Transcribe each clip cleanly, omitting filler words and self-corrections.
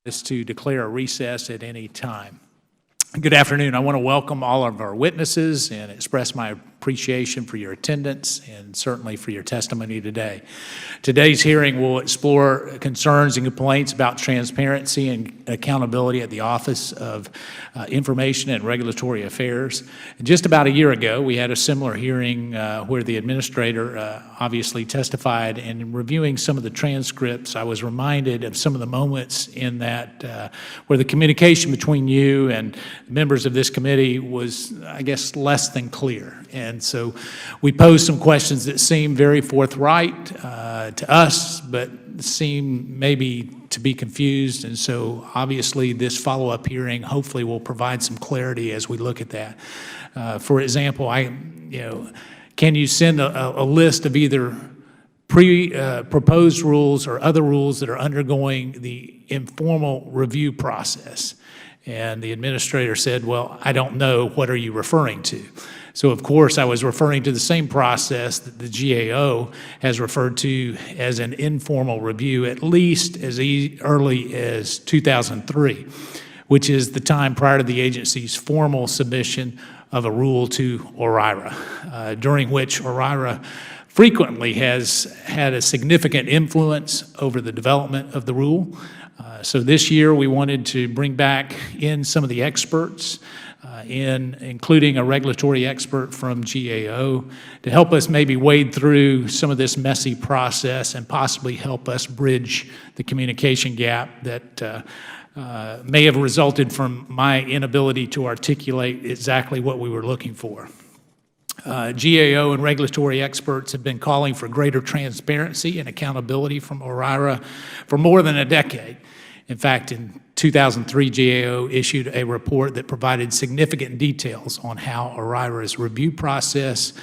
is to declare a recess at any time. Good afternoon. I want to welcome all of our witnesses and express my appreciation for your attendance and certainly for your testimony today. Today's hearing will explore concerns and complaints about transparency and accountability at the Office of Information and Regulatory Affairs. Just about a year ago, we had a similar hearing where the administrator obviously testified, and in reviewing some of the transcripts, I was reminded of some of the moments in that where the communication between you and members of this committee was, I guess, less than clear. And so we posed some questions that seem very forthright to us, but seem maybe to be confused. And so obviously this follow-up hearing hopefully will provide some clarity as we look at that. For example, can you send a list of either proposed rules or other rules that are undergoing the informal review process? And the administrator said, well, I don't know, what are you referring to? So of course I was referring to the same process that the GAO has referred to as an informal review, at least as early as 2003, which is the time prior to the agency's formal submission of a rule to OIRA, during which OIRA frequently has had a significant influence over the development of the rule. So this year we wanted to bring back in some of the experts, including a regulatory expert from GAO, to help us maybe wade through some of this messy process and possibly help us bridge the communication gap that may have resulted from my inability to articulate exactly what we were looking for. GAO and regulatory experts have been calling for greater transparency and accountability from OIRA for more than a decade. In fact, in 2003, GAO issued a report that provided significant details on how OIRA's review process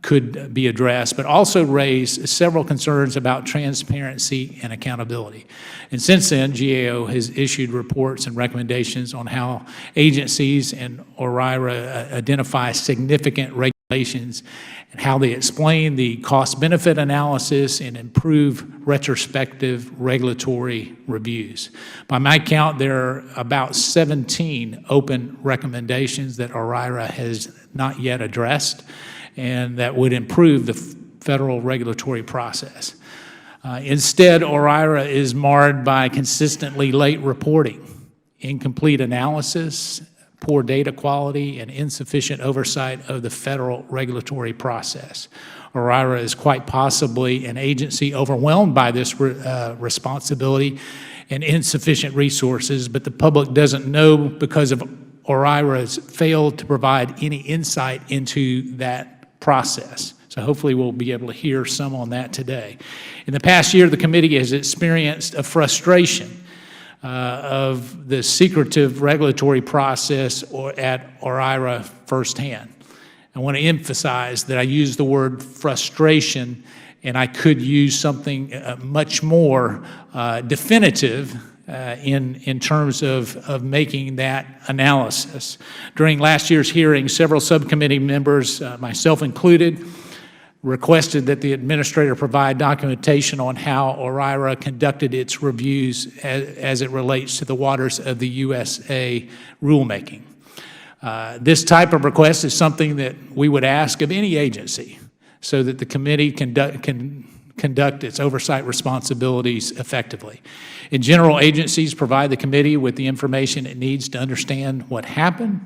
could be addressed, but also raised several concerns about transparency and accountability. And since then, GAO has issued reports and recommendations on how agencies and OIRA identify significant regulations and how they explain the cost-benefit analysis and improve retrospective regulatory reviews. By my count, there are about 17 open recommendations that OIRA has not yet addressed and that would improve the federal regulatory process. Instead, OIRA is marred by consistently late reporting, incomplete analysis, poor data quality, and insufficient oversight of the federal regulatory process. OIRA is quite possibly an agency overwhelmed by this responsibility and insufficient resources, but the public doesn't know because of OIRA has failed to provide any insight into that process. So hopefully we'll be able to hear some on that today. In the past year, the committee has experienced a frustration of the secretive regulatory process at OIRA firsthand. I want to emphasize that I use the word frustration, and I could use something much more definitive in terms of making that analysis. During last year's hearing, several subcommittee members, myself included, requested that the administrator provide documentation on how OIRA conducted its reviews as it relates to the waters of the USA rulemaking. This type of request is something that we would ask of any agency so that the committee can conduct its oversight responsibilities effectively. In general, agencies provide the committee with the information it needs to understand what happened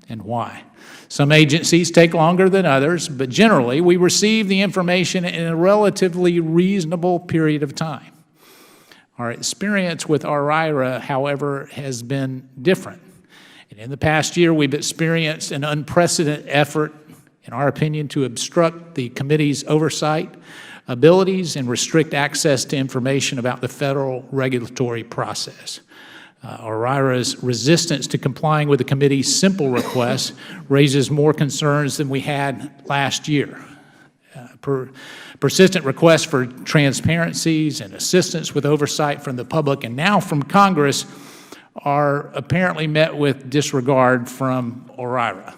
and why. Some agencies take longer than others, but generally we receive the information in a relatively reasonable period of time. Our experience with OIRA, however, has been different. And in the past year, we've experienced an unprecedented effort, in our opinion, to obstruct the committee's oversight abilities and restrict access to information about the federal regulatory process. OIRA's resistance to complying with the committee's simple request raises more concerns than we had last year. Persistent requests for transparencies and assistance with oversight from the public and now from Congress are apparently met with disregard from OIRA.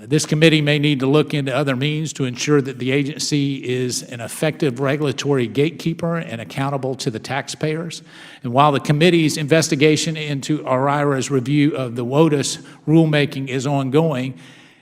This committee may need to look into other means to ensure that the agency is an effective regulatory gatekeeper and accountable to the taxpayers. And while the committee's investigation into OIRA's review of the WOTUS rulemaking is ongoing,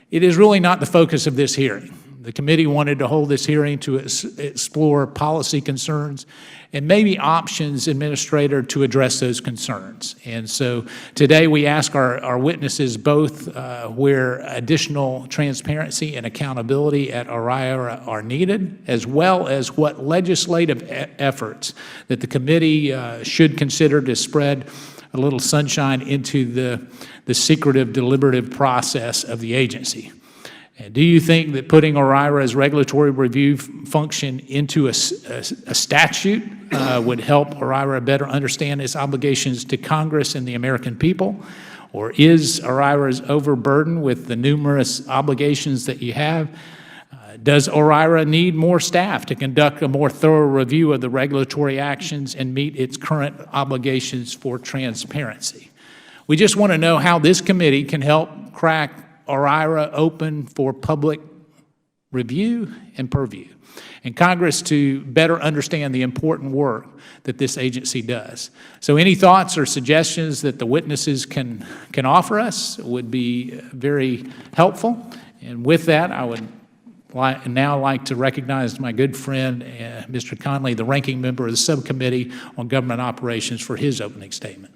it is really not the focus of this hearing. The committee wanted to hold this hearing to explore policy concerns and maybe options, Administrator, to address those concerns. And so today we ask our witnesses both where additional transparency and accountability at OIRA are needed, as well as what legislative efforts that the committee should consider to spread a little sunshine into the secretive, deliberative process of the agency. And do you think that putting OIRA's regulatory review function into a statute would help OIRA better understand its obligations to Congress and the American people? Or is OIRA's overburdened with the numerous obligations that you have? Does OIRA need more staff to conduct a more thorough review of the regulatory actions and meet its current obligations for transparency? We just want to know how this committee can help crack OIRA open for public review and purview, and Congress to better understand the important work that this agency does. So any thoughts or suggestions that the witnesses can offer us would be very helpful. And with that, I would now like to recognize my good friend, Mr. Conley, the ranking member of the Subcommittee on Government Operations, for his opening statement.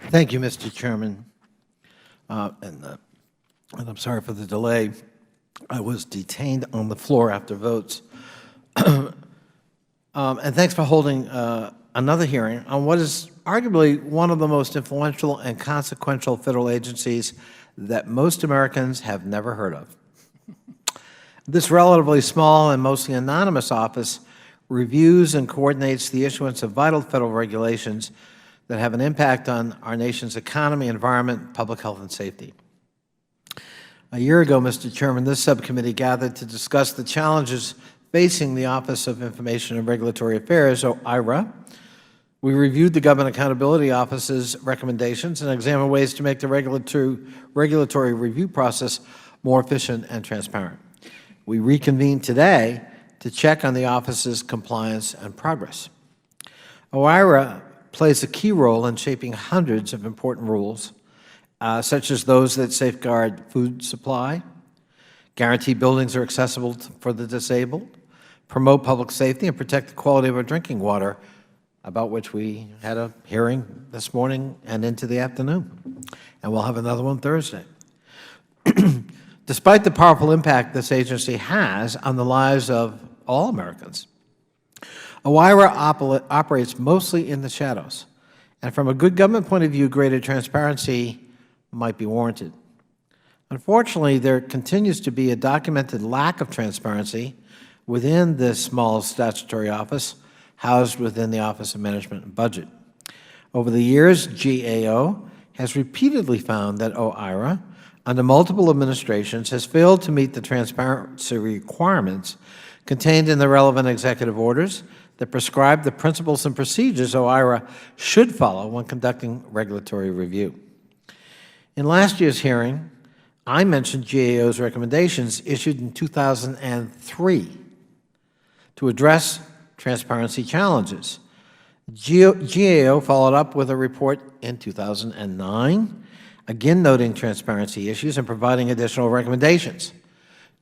Thank you, Mr. Chairman. And I'm sorry for the delay. I was detained on the floor after votes. And thanks for holding another hearing on what is arguably one of the most influential and consequential federal agencies that most Americans have never heard of. This relatively small and mostly anonymous office reviews and coordinates the issuance of vital federal regulations that have an impact on our nation's economy, environment, public health, and safety. A year ago, Mr. Chairman, this subcommittee gathered to discuss the challenges facing the Office of Information and Regulatory Affairs, or OIRA. We reviewed the Government Accountability Office's recommendations and examined ways to make the regulatory review process more efficient and transparent. We reconvened today to check on the Office's compliance and progress. OIRA plays a key role in shaping hundreds of important rules, such as those that safeguard food supply, guarantee buildings are accessible for the disabled, promote public safety, and protect the quality of our drinking water, about which we had a hearing this morning and into the afternoon. And we'll have another one Thursday. Despite the powerful impact this agency has on the lives of all Americans, OIRA operates mostly in the shadows. And from a good government point of view, greater transparency might be warranted. Unfortunately, there continues to be a documented lack of transparency within this small statutory office housed within the Office of Management and Budget. Over the years, GAO has repeatedly found that OIRA, under multiple administrations, has failed to meet the transparency requirements contained in the relevant executive orders that prescribe the principles and procedures OIRA should follow when conducting regulatory review. In last year's hearing, I mentioned GAO's recommendations issued in 2003 to address transparency challenges. GAO followed up with a report in 2009, again noting transparency issues and providing additional recommendations.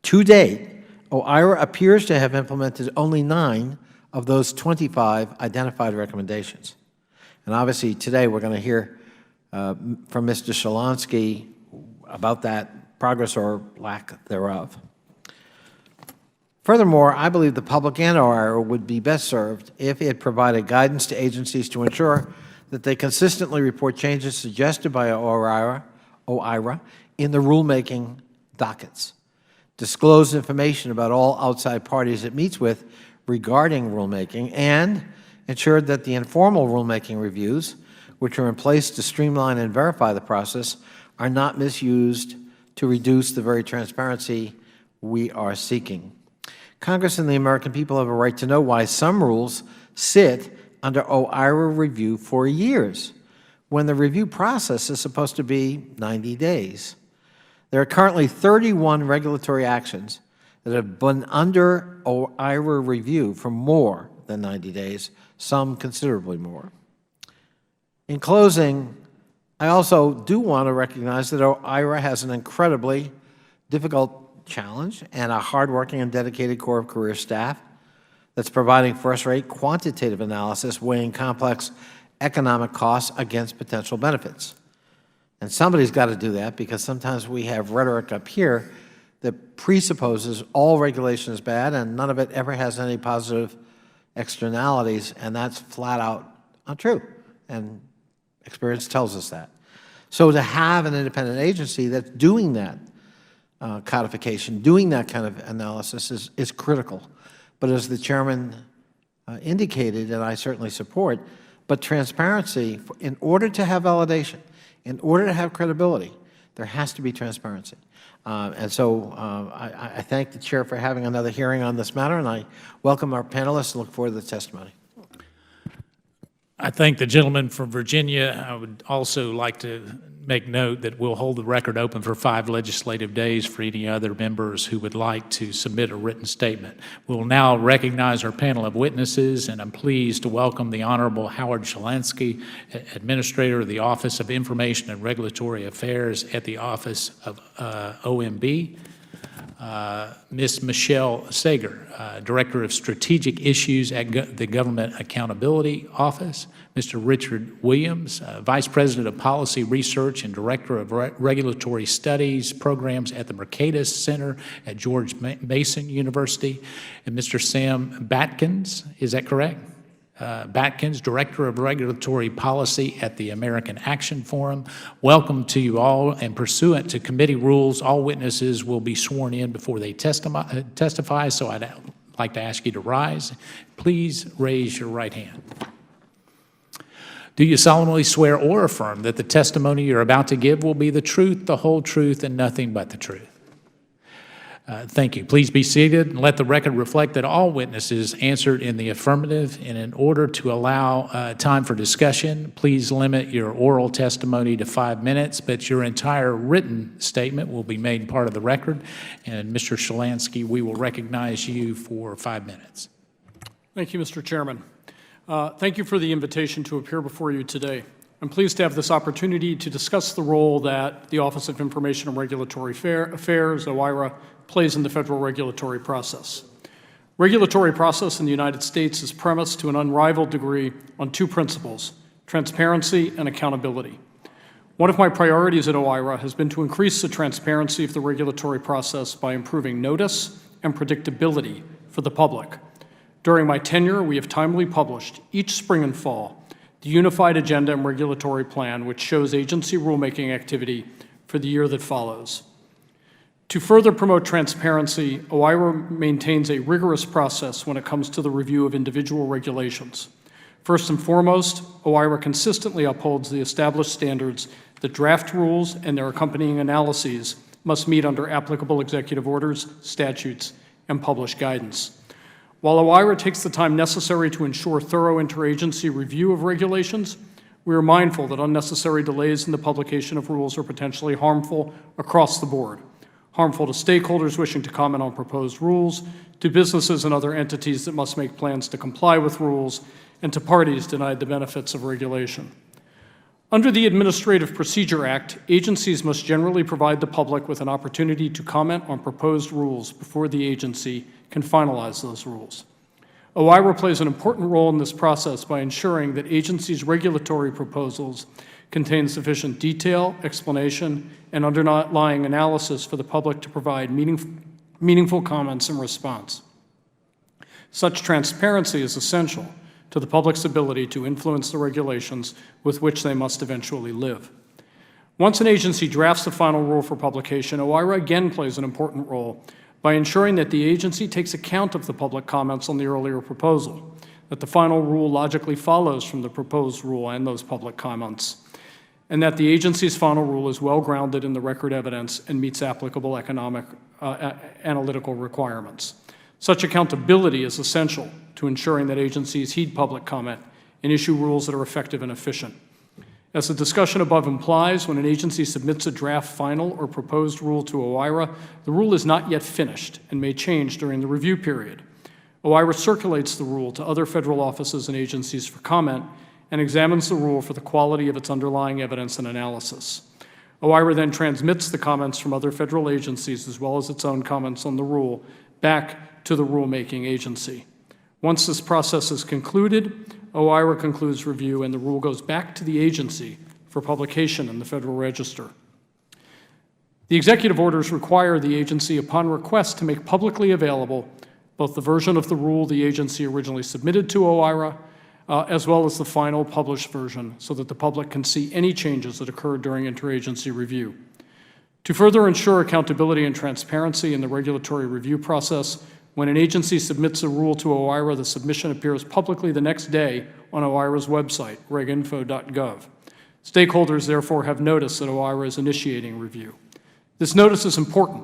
To date, OIRA appears to have implemented only 9 of those 25 identified recommendations. And obviously today we're going to hear from Mr. Shalansky about that progress or lack thereof. Furthermore, I believe the public and OIRA would be best served if it provided guidance to agencies to ensure that they consistently report changes suggested by OIRA in the rulemaking dockets, disclose information about all outside parties it meets with regarding rulemaking, and ensure that the informal rulemaking reviews, which are in place to streamline and verify the process, are not misused to reduce the very transparency we are seeking. Congress and the American people have a right to know why some rules sit under OIRA review for years, when the review process is supposed to be 90 days. There are currently 31 regulatory actions that have been under OIRA review for more than 90 days, some considerably more. In closing, I also do want to recognize that OIRA has an incredibly difficult challenge and a hardworking and dedicated core of career staff that's providing first-rate quantitative analysis weighing complex economic costs against potential benefits. And somebody's got to do that, because sometimes we have rhetoric up here that presupposes all regulation is bad and none of it ever has any positive externalities, and that's flat out untrue, and experience tells us that. So to have an independent agency that's doing that codification, doing that kind of analysis is critical. But as the chairman indicated, and I certainly support, but transparency, in order to have validation, in order to have credibility, there has to be transparency. And so I thank the chair for having another hearing on this matter, and I welcome our panelists and look forward to the testimony. I thank the gentleman from Virginia. I would also like to make note that we'll hold the record open for 5 legislative days for any other members who would like to submit a written statement. We'll now recognize our panel of witnesses, and I'm pleased to welcome the Honorable Howard Shalansky, Administrator of the Office of Information and Regulatory Affairs at the Office of OMB, Ms. Michelle Sager, Director of Strategic Issues at the Government Accountability Office, Mr. Richard Williams, Vice President of Policy Research and Director of Regulatory Studies Programs at the Mercatus Center at George Mason University, and Mr. Sam Batkins, is that correct? Batkins, Director of Regulatory Policy at the American Action Forum. Welcome to you all, and pursuant to committee rules, all witnesses will be sworn in before they testify, so I'd like to ask you to rise. Please raise your right hand. Do you solemnly swear or affirm that the testimony you're about to give will be the truth, the whole truth, and nothing but the truth? Thank you. Please be seated and let the record reflect that all witnesses answered in the affirmative. And in order to allow time for discussion, please limit your oral testimony to 5 minutes, but your entire written statement will be made part of the record. And Mr. Shalansky, we will recognize you for 5 minutes. Thank you, Mr. Chairman. Thank you for the invitation to appear before you today. I'm pleased to have this opportunity to discuss the role that the Office of Information and Regulatory Affairs, OIRA, plays in the federal regulatory process. Regulatory process in the United States is premised to an unrivaled degree on 2 principles: transparency and accountability. One of my priorities at OIRA has been to increase the transparency of the regulatory process by improving notice and predictability for the public. During my tenure, we have timely published each spring and fall the Unified Agenda and Regulatory Plan, which shows agency rulemaking activity for the year that follows. To further promote transparency, OIRA maintains a rigorous process when it comes to the review of individual regulations. First and foremost, OIRA consistently upholds the established standards that draft rules and their accompanying analyses must meet under applicable executive orders, statutes, and published guidance. While OIRA takes the time necessary to ensure thorough interagency review of regulations, we are mindful that unnecessary delays in the publication of rules are potentially harmful across the board. Harmful to stakeholders wishing to comment on proposed rules, to businesses and other entities that must make plans to comply with rules, and to parties denied the benefits of regulation. Under the Administrative Procedure Act, agencies must generally provide the public with an opportunity to comment on proposed rules before the agency can finalize those rules. OIRA plays an important role in this process by ensuring that agencies' regulatory proposals contain sufficient detail, explanation, and underlying analysis for the public to provide meaningful comments in response. Such transparency is essential to the public's ability to influence the regulations with which they must eventually live. Once an agency drafts the final rule for publication, OIRA again plays an important role by ensuring that the agency takes account of the public comments on the earlier proposal, that the final rule logically follows from the proposed rule and those public comments, and that the agency's final rule is well-grounded in the record evidence and meets applicable analytical requirements. Such accountability is essential to ensuring that agencies heed public comment and issue rules that are effective and efficient. As the discussion above implies, when an agency submits a draft final or proposed rule to OIRA, the rule is not yet finished and may change during the review period. OIRA circulates the rule to other federal offices and agencies for comment and examines the rule for the quality of its underlying evidence and analysis. OIRA then transmits the comments from other federal agencies, as well as its own comments on the rule, back to the rulemaking agency. Once this process is concluded, OIRA concludes review and the rule goes back to the agency for publication in the Federal Register. The executive orders require the agency, upon request, to make publicly available both the version of the rule the agency originally submitted to OIRA, as well as the final published version, so that the public can see any changes that occurred during interagency review. To further ensure accountability and transparency in the regulatory review process, when an agency submits a rule to OIRA, the submission appears publicly the next day on OIRA's website, reginfo.gov. Stakeholders, therefore, have notice that OIRA is initiating review. This notice is important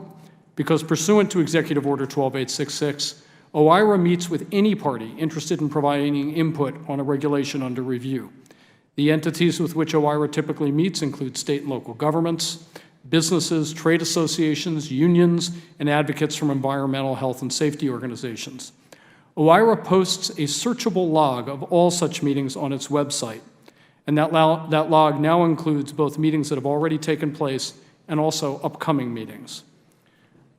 because, pursuant to Executive Order 12866, OIRA meets with any party interested in providing input on a regulation under review. The entities with which OIRA typically meets include state and local governments, businesses, trade associations, unions, and advocates from environmental health and safety organizations. OIRA posts a searchable log of all such meetings on its website, and that log now includes both meetings that have already taken place and also upcoming meetings.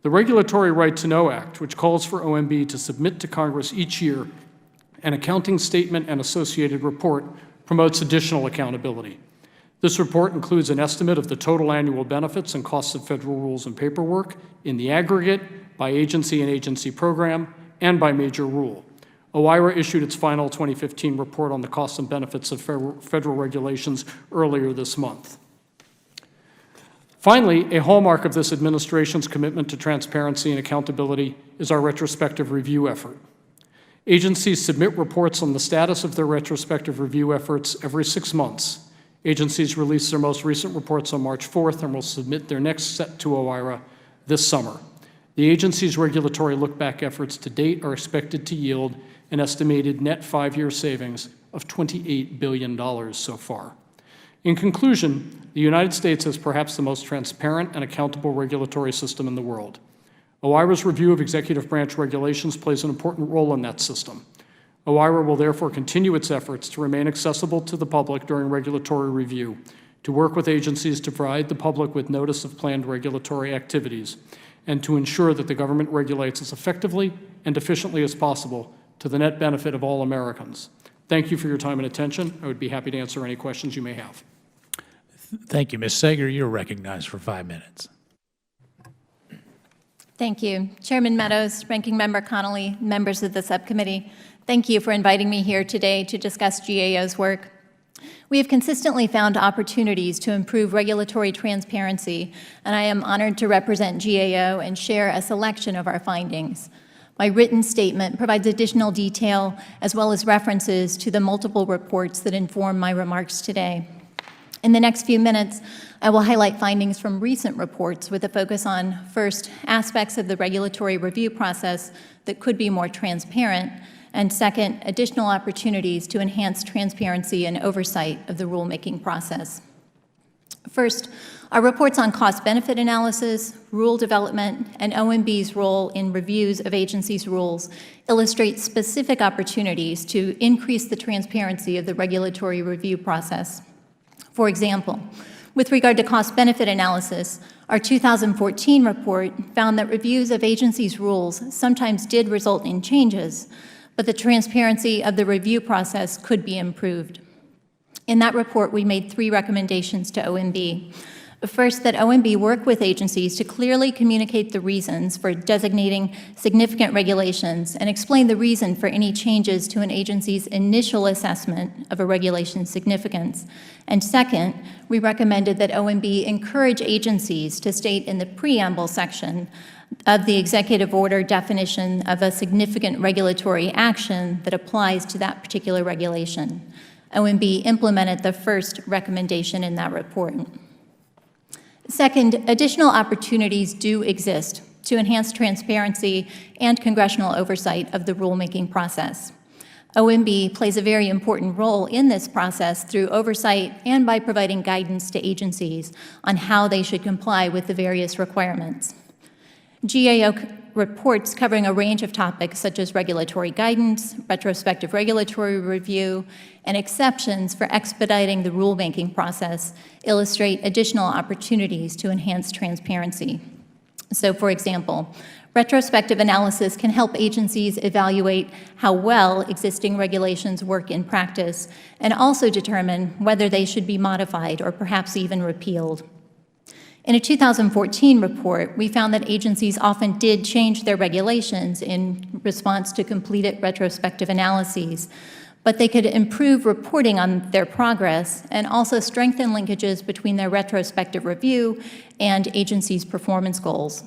The Regulatory Right to Know Act, which calls for OMB to submit to Congress each year an accounting statement and associated report, promotes additional accountability. This report includes an estimate of the total annual benefits and costs of federal rules and paperwork in the aggregate, by agency and agency program, and by major rule. OIRA issued its final 2015 report on the costs and benefits of federal regulations earlier this month. Finally, a hallmark of this administration's commitment to transparency and accountability is our retrospective review effort. Agencies submit reports on the status of their retrospective review efforts every 6 months. Agencies release their most recent reports on March 4th and will submit their next set to OIRA this summer. The agency's regulatory look-back efforts to date are expected to yield an estimated net 5-year savings of $28 billion so far. In conclusion, the United States has perhaps the most transparent and accountable regulatory system in the world. OIRA's review of executive branch regulations plays an important role in that system. OIRA will therefore continue its efforts to remain accessible to the public during regulatory review, to work with agencies to provide the public with notice of planned regulatory activities, and to ensure that the government regulates as effectively and efficiently as possible to the net benefit of all Americans. Thank you for your time and attention. I would be happy to answer any questions you may have. Thank you, Ms. Sager. You're recognized for 5 minutes. Thank you. Chairman Meadows, Ranking Member Connolly, members of the subcommittee, thank you for inviting me here today to discuss GAO's work. We have consistently found opportunities to improve regulatory transparency, and I am honored to represent GAO and share a selection of our findings. My written statement provides additional detail as well as references to the multiple reports that inform my remarks today. In the next few minutes, I will highlight findings from recent reports with a focus on, first, aspects of the regulatory review process that could be more transparent, and second, additional opportunities to enhance transparency and oversight of the rulemaking process. First, our reports on cost-benefit analysis, rule development, and OMB's role in reviews of agencies' rules illustrate specific opportunities to increase the transparency of the regulatory review process. For example, with regard to cost-benefit analysis, our 2014 report found that reviews of agencies' rules sometimes did result in changes, but the transparency of the review process could be improved. In that report, we made 3 recommendations to OMB. First, that OMB work with agencies to clearly communicate the reasons for designating significant regulations and explain the reason for any changes to an agency's initial assessment of a regulation's significance. And second, we recommended that OMB encourage agencies to state in the preamble section of the executive order definition of a significant regulatory action that applies to that particular regulation. OMB implemented the first recommendation in that report. Second, additional opportunities do exist to enhance transparency and congressional oversight of the rulemaking process. OMB plays a very important role in this process through oversight and by providing guidance to agencies on how they should comply with the various requirements. GAO reports covering a range of topics such as regulatory guidance, retrospective regulatory review, and exceptions for expediting the rulemaking process illustrate additional opportunities to enhance transparency. So, for example, retrospective analysis can help agencies evaluate how well existing regulations work in practice and also determine whether they should be modified or perhaps even repealed. In a 2014 report, we found that agencies often did change their regulations in response to completed retrospective analyses, but they could improve reporting on their progress and also strengthen linkages between their retrospective review and agencies' performance goals.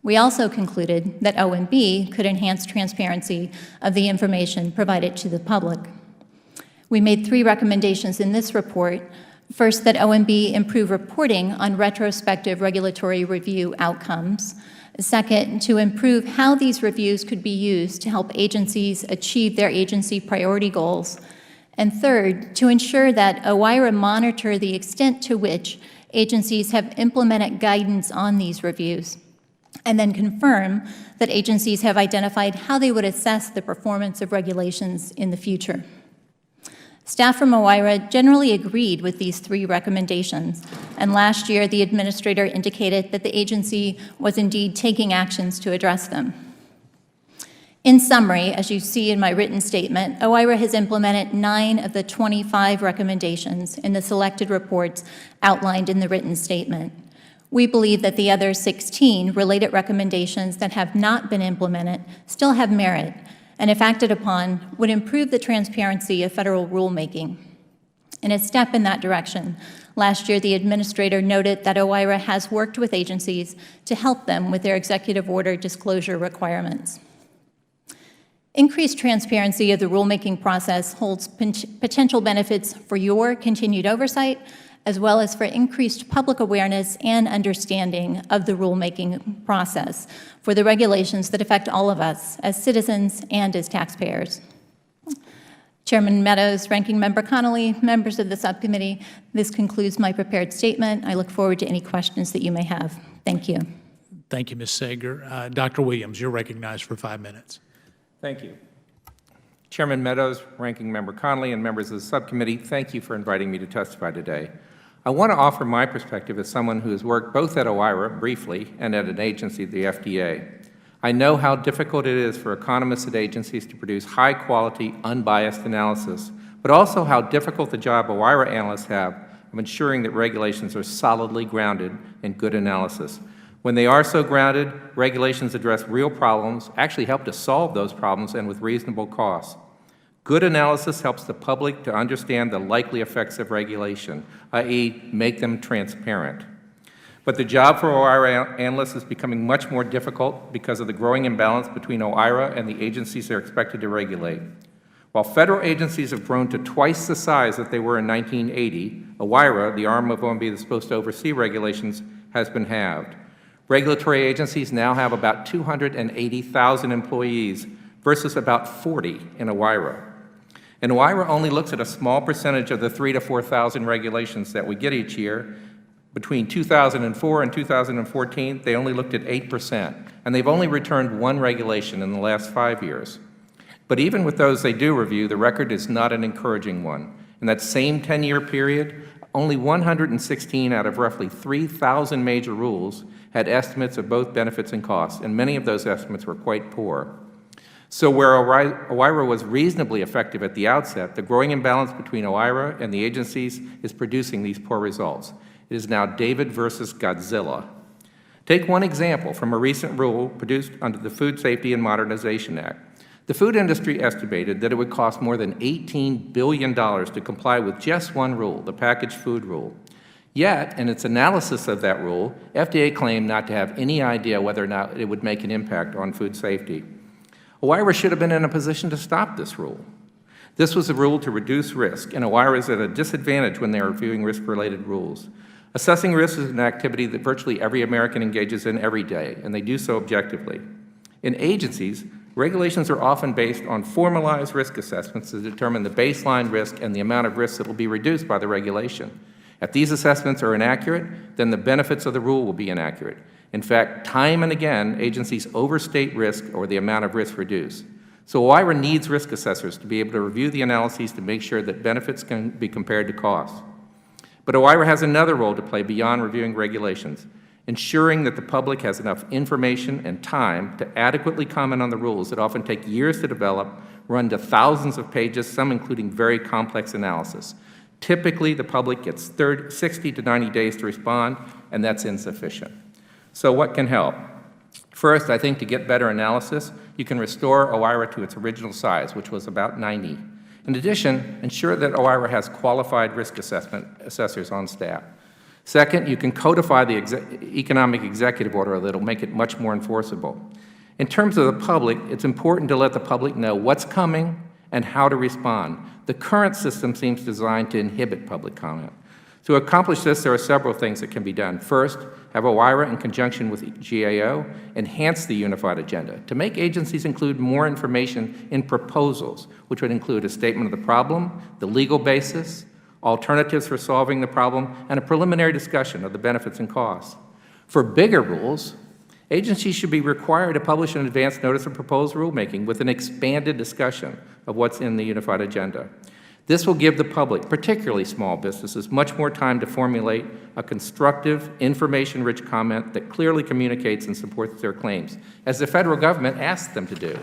We also concluded that OMB could enhance transparency of the information provided to the public. We made 3 recommendations in this report. First, that OMB improve reporting on retrospective regulatory review outcomes. Second, to improve how these reviews could be used to help agencies achieve their agency priority goals. And third, to ensure that OIRA monitor the extent to which agencies have implemented guidance on these reviews, and then confirm that agencies have identified how they would assess the performance of regulations in the future. Staff from OIRA generally agreed with these 3 recommendations, and last year the administrator indicated that the agency was indeed taking actions to address them. In summary, as you see in my written statement, OIRA has implemented 9 of the 25 recommendations in the selected reports outlined in the written statement. We believe that the other 16 related recommendations that have not been implemented still have merit, and if acted upon, would improve the transparency of federal rulemaking. In a step in that direction, last year the administrator noted that OIRA has worked with agencies to help them with their executive order disclosure requirements. Increased transparency of the rulemaking process holds potential benefits for your continued oversight, as well as for increased public awareness and understanding of the rulemaking process for the regulations that affect all of us as citizens and as taxpayers. Chairman Meadows, Ranking Member Connolly, members of the subcommittee, this concludes my prepared statement. I look forward to any questions that you may have. Thank you. Thank you, Ms. Sager. Dr. Williams, you're recognized for 5 minutes. Thank you. Chairman Meadows, Ranking Member Connolly, and members of the subcommittee, thank you for inviting me to testify today. I want to offer my perspective as someone who has worked both at OIRA, briefly, and at an agency, the FDA. I know how difficult it is for economists at agencies to produce high-quality, unbiased analysis, but also how difficult the job OIRA analysts have of ensuring that regulations are solidly grounded in good analysis. When they are so grounded, regulations address real problems, actually help to solve those problems, and with reasonable costs. Good analysis helps the public to understand the likely effects of regulation, i.e., make them transparent. But the job for OIRA analysts is becoming much more difficult because of the growing imbalance between OIRA and the agencies they're expected to regulate. While federal agencies have grown to twice the size that they were in 1980, OIRA, the arm of OMB that's supposed to oversee regulations, has been halved. Regulatory agencies now have about 280,000 employees versus about 40 in OIRA. And OIRA only looks at a small percentage of the 3,000 to 4,000 regulations that we get each year. Between 2004 and 2014, they only looked at 8%, and they've only returned 1 regulation in the last 5 years. But even with those they do review, the record is not an encouraging one. In that same 10-year period, only 116 out of roughly 3,000 major rules had estimates of both benefits and costs, and many of those estimates were quite poor. So where OIRA was reasonably effective at the outset, the growing imbalance between OIRA and the agencies is producing these poor results. It is now David versus Godzilla. Take one example from a recent rule produced under the Food Safety and Modernization Act. The food industry estimated that it would cost more than $18 billion to comply with just one rule, the packaged food rule. Yet, in its analysis of that rule, FDA claimed not to have any idea whether or not it would make an impact on food safety. OIRA should have been in a position to stop this rule. This was a rule to reduce risk, and OIRA is at a disadvantage when they are reviewing risk-related rules. Assessing risk is an activity that virtually every American engages in every day, and they do so objectively. In agencies, regulations are often based on formalized risk assessments to determine the baseline risk and the amount of risk that will be reduced by the regulation. If these assessments are inaccurate, then the benefits of the rule will be inaccurate. In fact, time and again, agencies overstate risk or the amount of risk reduced. So OIRA needs risk assessors to be able to review the analyses to make sure that benefits can be compared to costs. But OIRA has another role to play beyond reviewing regulations, ensuring that the public has enough information and time to adequately comment on the rules that often take years to develop, run to thousands of pages, some including very complex analysis. Typically, the public gets 60 to 90 days to respond, and that's insufficient. So what can help? First, I think to get better analysis, you can restore OIRA to its original size, which was about 90. In addition, ensure that OIRA has qualified risk assessors on staff. Second, you can codify the economic executive order that will make it much more enforceable. In terms of the public, it's important to let the public know what's coming and how to respond. The current system seems designed to inhibit public comment. To accomplish this, there are several things that can be done. First, have OIRA, in conjunction with GAO, enhance the unified agenda to make agencies include more information in proposals, which would include a statement of the problem, the legal basis, alternatives for solving the problem, and a preliminary discussion of the benefits and costs. For bigger rules, agencies should be required to publish an advance notice of proposed rulemaking with an expanded discussion of what's in the unified agenda. This will give the public, particularly small businesses, much more time to formulate a constructive, information-rich comment that clearly communicates and supports their claims, as the Federal Government asks them to do.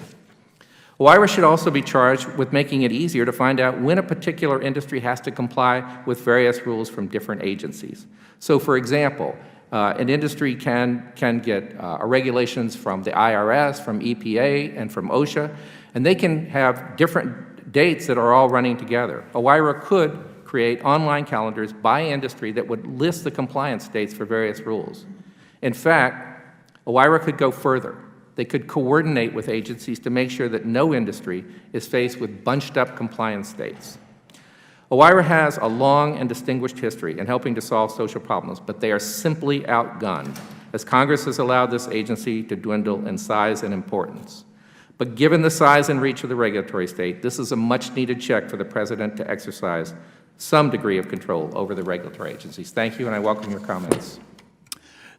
OIRA should also be charged with making it easier to find out when a particular industry has to comply with various rules from different agencies. So, for example, an industry can get regulations from the IRS, from EPA, and from OSHA, and they can have different dates that are all running together. OIRA could create online calendars by industry that would list the compliance dates for various rules. In fact, OIRA could go further. They could coordinate with agencies to make sure that no industry is faced with bunched-up compliance dates. OIRA has a long and distinguished history in helping to solve social problems, but they are simply outgunned, as Congress has allowed this agency to dwindle in size and importance. But given the size and reach of the regulatory state, this is a much-needed check for the President to exercise some degree of control over the regulatory agencies. Thank you, and I welcome your comments.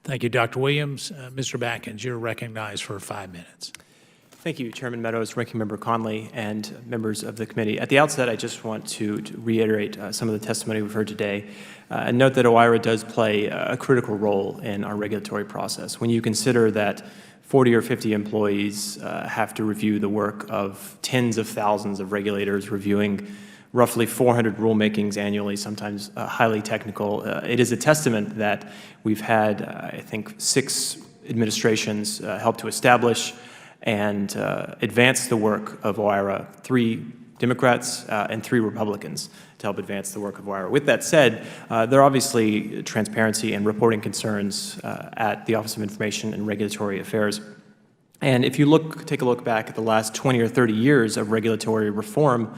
Thank you, Dr. Williams. Mr. Batkins, you're recognized for 5 minutes. Thank you, Chairman Meadows, Ranking Member Conley, and members of the committee. At the outset, I just want to reiterate some of the testimony we've heard today and note that OIRA does play a critical role in our regulatory process. When you consider that 40 or 50 employees have to review the work of tens of thousands of regulators reviewing roughly 400 rulemakings annually, sometimes highly technical. It is a testament that we've had, I think, 6 administrations help to establish and advance the work of OIRA, 3 Democrats and 3 Republicans to help advance the work of OIRA. With that said, there are obviously transparency and reporting concerns at the Office of Information and Regulatory Affairs. And if you take a look back at the last 20 or 30 years of regulatory reform,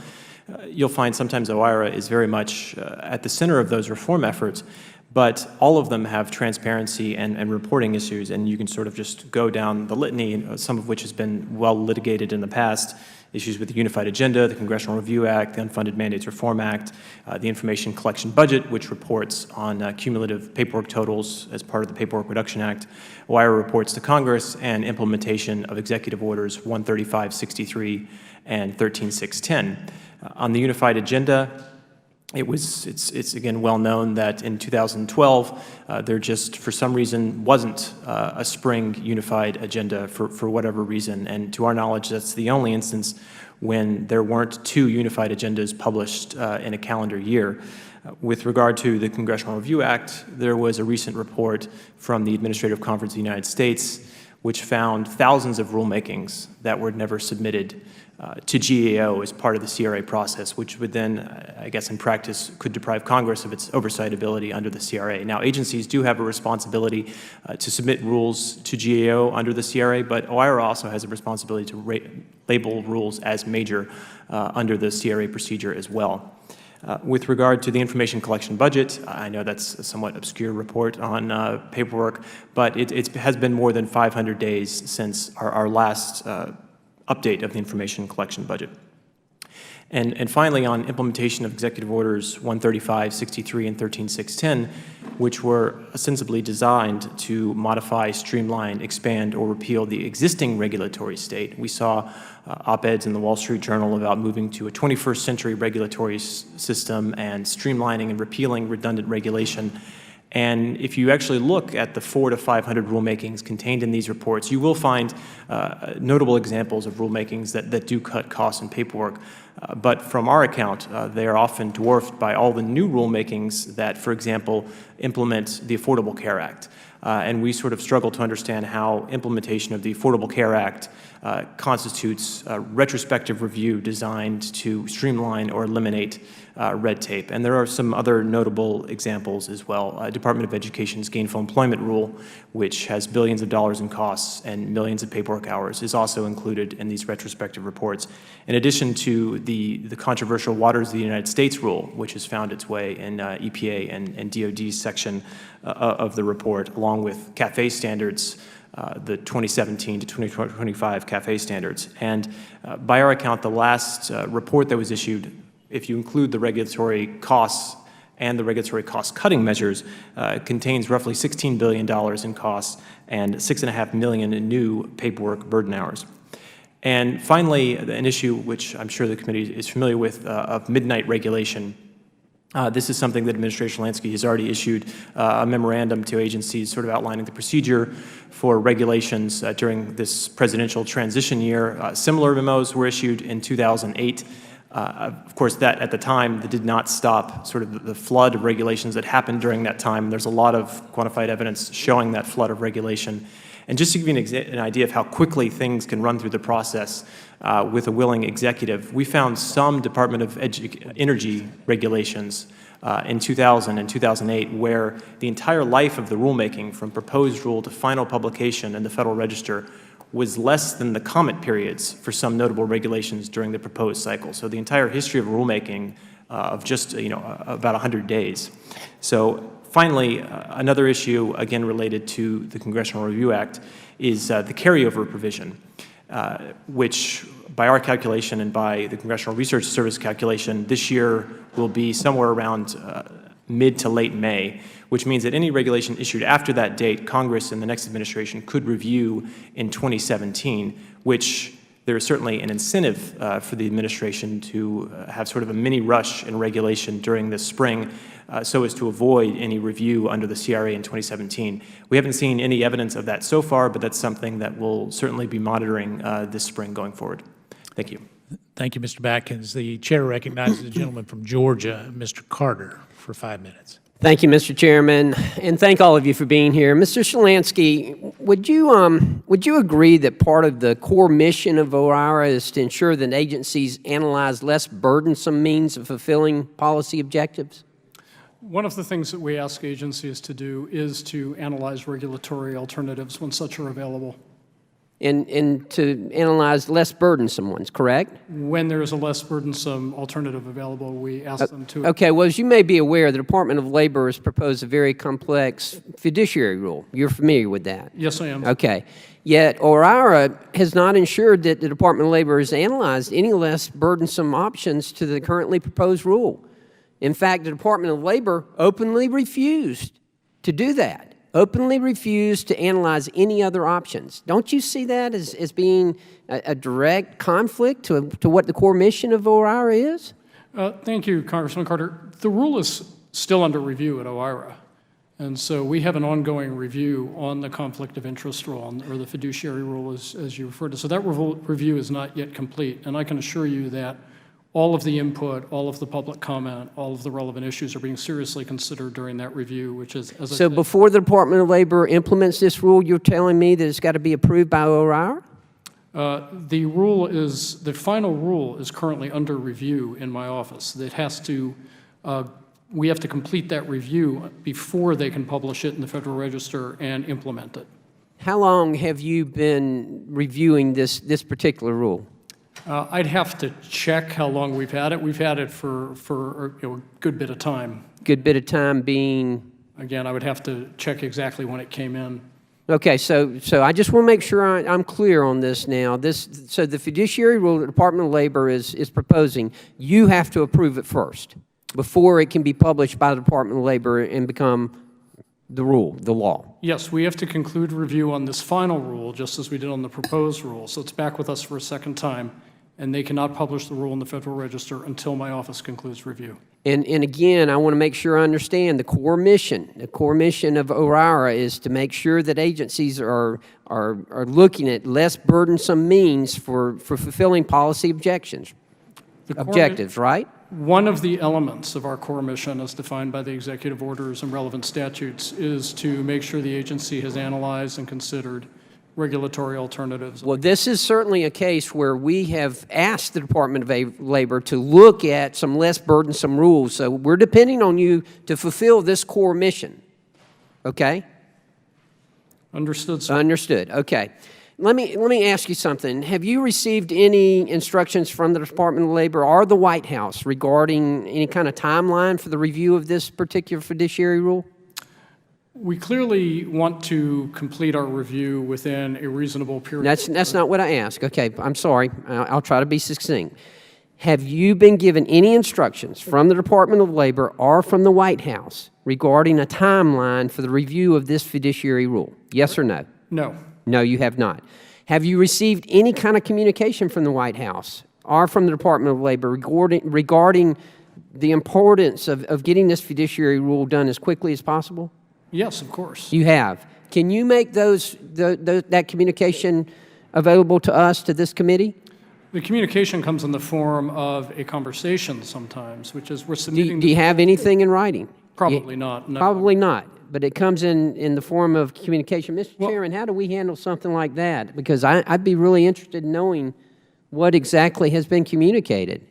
you'll find sometimes OIRA is very much at the center of those reform efforts, but all of them have transparency and reporting issues, and you can sort of just go down the litany, some of which has been well litigated in the past, issues with the Unified Agenda, the Congressional Review Act, the Unfunded Mandates Reform Act, the Information Collection Budget, which reports on cumulative paperwork totals as part of the Paperwork Reduction Act, OIRA reports to Congress, and implementation of Executive Orders 13563 and 13610. On the Unified Agenda, it's again well known that in 2012, there just for some reason wasn't a spring unified agenda for whatever reason. And to our knowledge, that's the only instance when there weren't 2 unified agendas published in a calendar year. With regard to the Congressional Review Act, there was a recent report from the Administrative Conference of the United States which found thousands of rulemakings that were never submitted to GAO as part of the CRA process, which would then, I guess in practice, could deprive Congress of its oversight ability under the CRA. Now, agencies do have a responsibility to submit rules to GAO under the CRA, but OIRA also has a responsibility to label rules as major under the CRA procedure as well. With regard to the information collection budget, I know that's a somewhat obscure report on paperwork, but it has been more than 500 days since our last update of the information collection budget. And finally, on implementation of Executive Orders 135, 63, and 13610, which were ostensibly designed to modify, streamline, expand, or repeal the existing regulatory state. We saw op-eds in the Wall Street Journal about moving to a 21st century regulatory system and streamlining and repealing redundant regulation. And if you actually look at the 400 to 500 rulemakings contained in these reports, you will find notable examples of rulemakings that do cut costs and paperwork. But from our account, they are often dwarfed by all the new rulemakings that, for example, implement the Affordable Care Act. And we sort of struggle to understand how implementation of the Affordable Care Act constitutes a retrospective review designed to streamline or eliminate red tape. And there are some other notable examples as well. Department of Education's Gainful Employment Rule, which has billions of dollars in costs and millions of paperwork hours, is also included in these retrospective reports. In addition to the controversial Waters of the United States rule, which has found its way in EPA and DOD's section of the report, along with CAFE standards, the 2017 to 2025 CAFE standards. And by our account, the last report that was issued, if you include the regulatory costs and the regulatory cost-cutting measures, contains roughly $16 billion in costs and 6.5 million in new paperwork burden hours. And finally, an issue which I'm sure the committee is familiar with, of midnight regulation. This is something that Administration Lansky has already issued a memorandum to agencies sort of outlining the procedure for regulations during this presidential transition year. Similar memos were issued in 2008. Of course, that at the time that did not stop sort of the flood of regulations that happened during that time. There's a lot of quantified evidence showing that flood of regulation. And just to give you an idea of how quickly things can run through the process with a willing executive, we found some Department of Energy regulations in 2000 and 2008 where the entire life of the rulemaking, from proposed rule to final publication in the Federal Register, was less than the comment periods for some notable regulations during the proposed cycle. So the entire history of rulemaking of just about 100 days. So finally, another issue, again related to the Congressional Review Act, is the carryover provision, which by our calculation and by the Congressional Research Service calculation, this year will be somewhere around mid to late May, which means that any regulation issued after that date, Congress and the next administration could review in 2017, which there is certainly an incentive for the administration to have sort of a mini rush in regulation during this spring so as to avoid any review under the CRA in 2017. We haven't seen any evidence of that so far, but that's something that we'll certainly be monitoring this spring going forward. Thank you. Thank you, Mr. Batkins. The chair recognizes the gentleman from Georgia, Mr. Carter, for 5 minutes. Thank you, Mr. Chairman, and thank all of you for being here. Mr. Shalansky, would you agree that part of the core mission of OIRA is to ensure that agencies analyze less burdensome means of fulfilling policy objectives? One of the things that we ask agencies to do is to analyze regulatory alternatives when such are available. And to analyze less burdensome ones, correct? When there is a less burdensome alternative available, we ask them to. Okay, well, as you may be aware, the Department of Labor has proposed a very complex fiduciary rule. You're familiar with that? Yes, I am. Okay. Yet OIRA has not ensured that the Department of Labor has analyzed any less burdensome options to the currently proposed rule. In fact, the Department of Labor openly refused to do that. Openly refused to analyze any other options. Don't you see that as being a direct conflict to what the core mission of OIRA is? Thank you, Congressman Carter. The rule is still under review at OIRA, and so we have an ongoing review on the conflict of interest rule, or the fiduciary rule, as you referred to. So that review is not yet complete, and I can assure you that all of the input, all of the public comment, all of the relevant issues are being seriously considered during that review, which is, as I So said, before the Department of Labor implements this rule, you're telling me that it's got to be approved by OIRA? the final rule is currently under review in my office. It has to, we have to complete that review before they can publish it in the Federal Register and implement it. How long have you been reviewing this particular rule? I'd have to check how long we've had it. We've had it for a good bit of time. Good bit of time being... Again, I would have to check exactly when it came in. Okay, so I just want to make sure I'm clear on this now. So the fiduciary rule the Department of Labor is proposing, you have to approve it first before it can be published by the Department of Labor and become the rule, the law. Yes, we have to conclude review on this final rule, just as we did on the proposed rule. So it's back with us for a second time, and they cannot publish the rule in the Federal Register until my office concludes review. And again, I want to make sure I understand the core mission. The core mission of OIRA is to make sure that agencies are looking at less burdensome means for fulfilling policy objectives, right? One of the elements of our core mission, as defined by the executive orders and relevant statutes, is to make sure the agency has analyzed and considered regulatory alternatives. Well, this is certainly a case where we have asked the Department of Labor to look at some less burdensome rules. So we're depending on you to fulfill this core mission. Okay? Understood, sir. Understood. Okay. Let me ask you something. Have you received any instructions from the Department of Labor or the White House regarding any kind of timeline for the review of this particular fiduciary rule? We clearly want to complete our review within a reasonable period. That's not what I asked. Okay, I'm sorry. I'll try to be succinct. Have you been given any instructions from the Department of Labor or from the White House regarding a timeline for the review of this fiduciary rule? Yes or no? No. No, you have not. Have you received any kind of communication from the White House or from the Department of Labor regarding the importance of getting this fiduciary rule done as quickly as possible? Yes, of course. You have. Can you make that communication available to us, to this committee? The communication comes in the form of a conversation sometimes, which is we're submitting. Do you have anything in writing? Probably not. No. Probably not. But it comes in the form of communication. Mr. Chairman, how do we handle something like that? Because I'd be really interested in knowing what exactly has been communicated.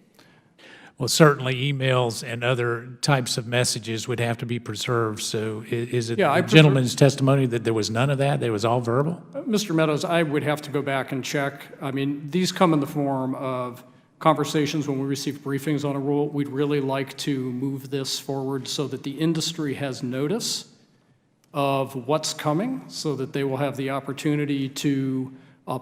Well, certainly emails and other types of messages would have to be preserved. So is it Yeah, I the gentleman's testimony that there was none of that? It was all verbal? Mr. Meadows, I would have to go back and check. I mean, these come in the form of conversations when we receive briefings on a rule. We'd really like to move this forward so that the industry has notice of what's coming, so that they will have the opportunity to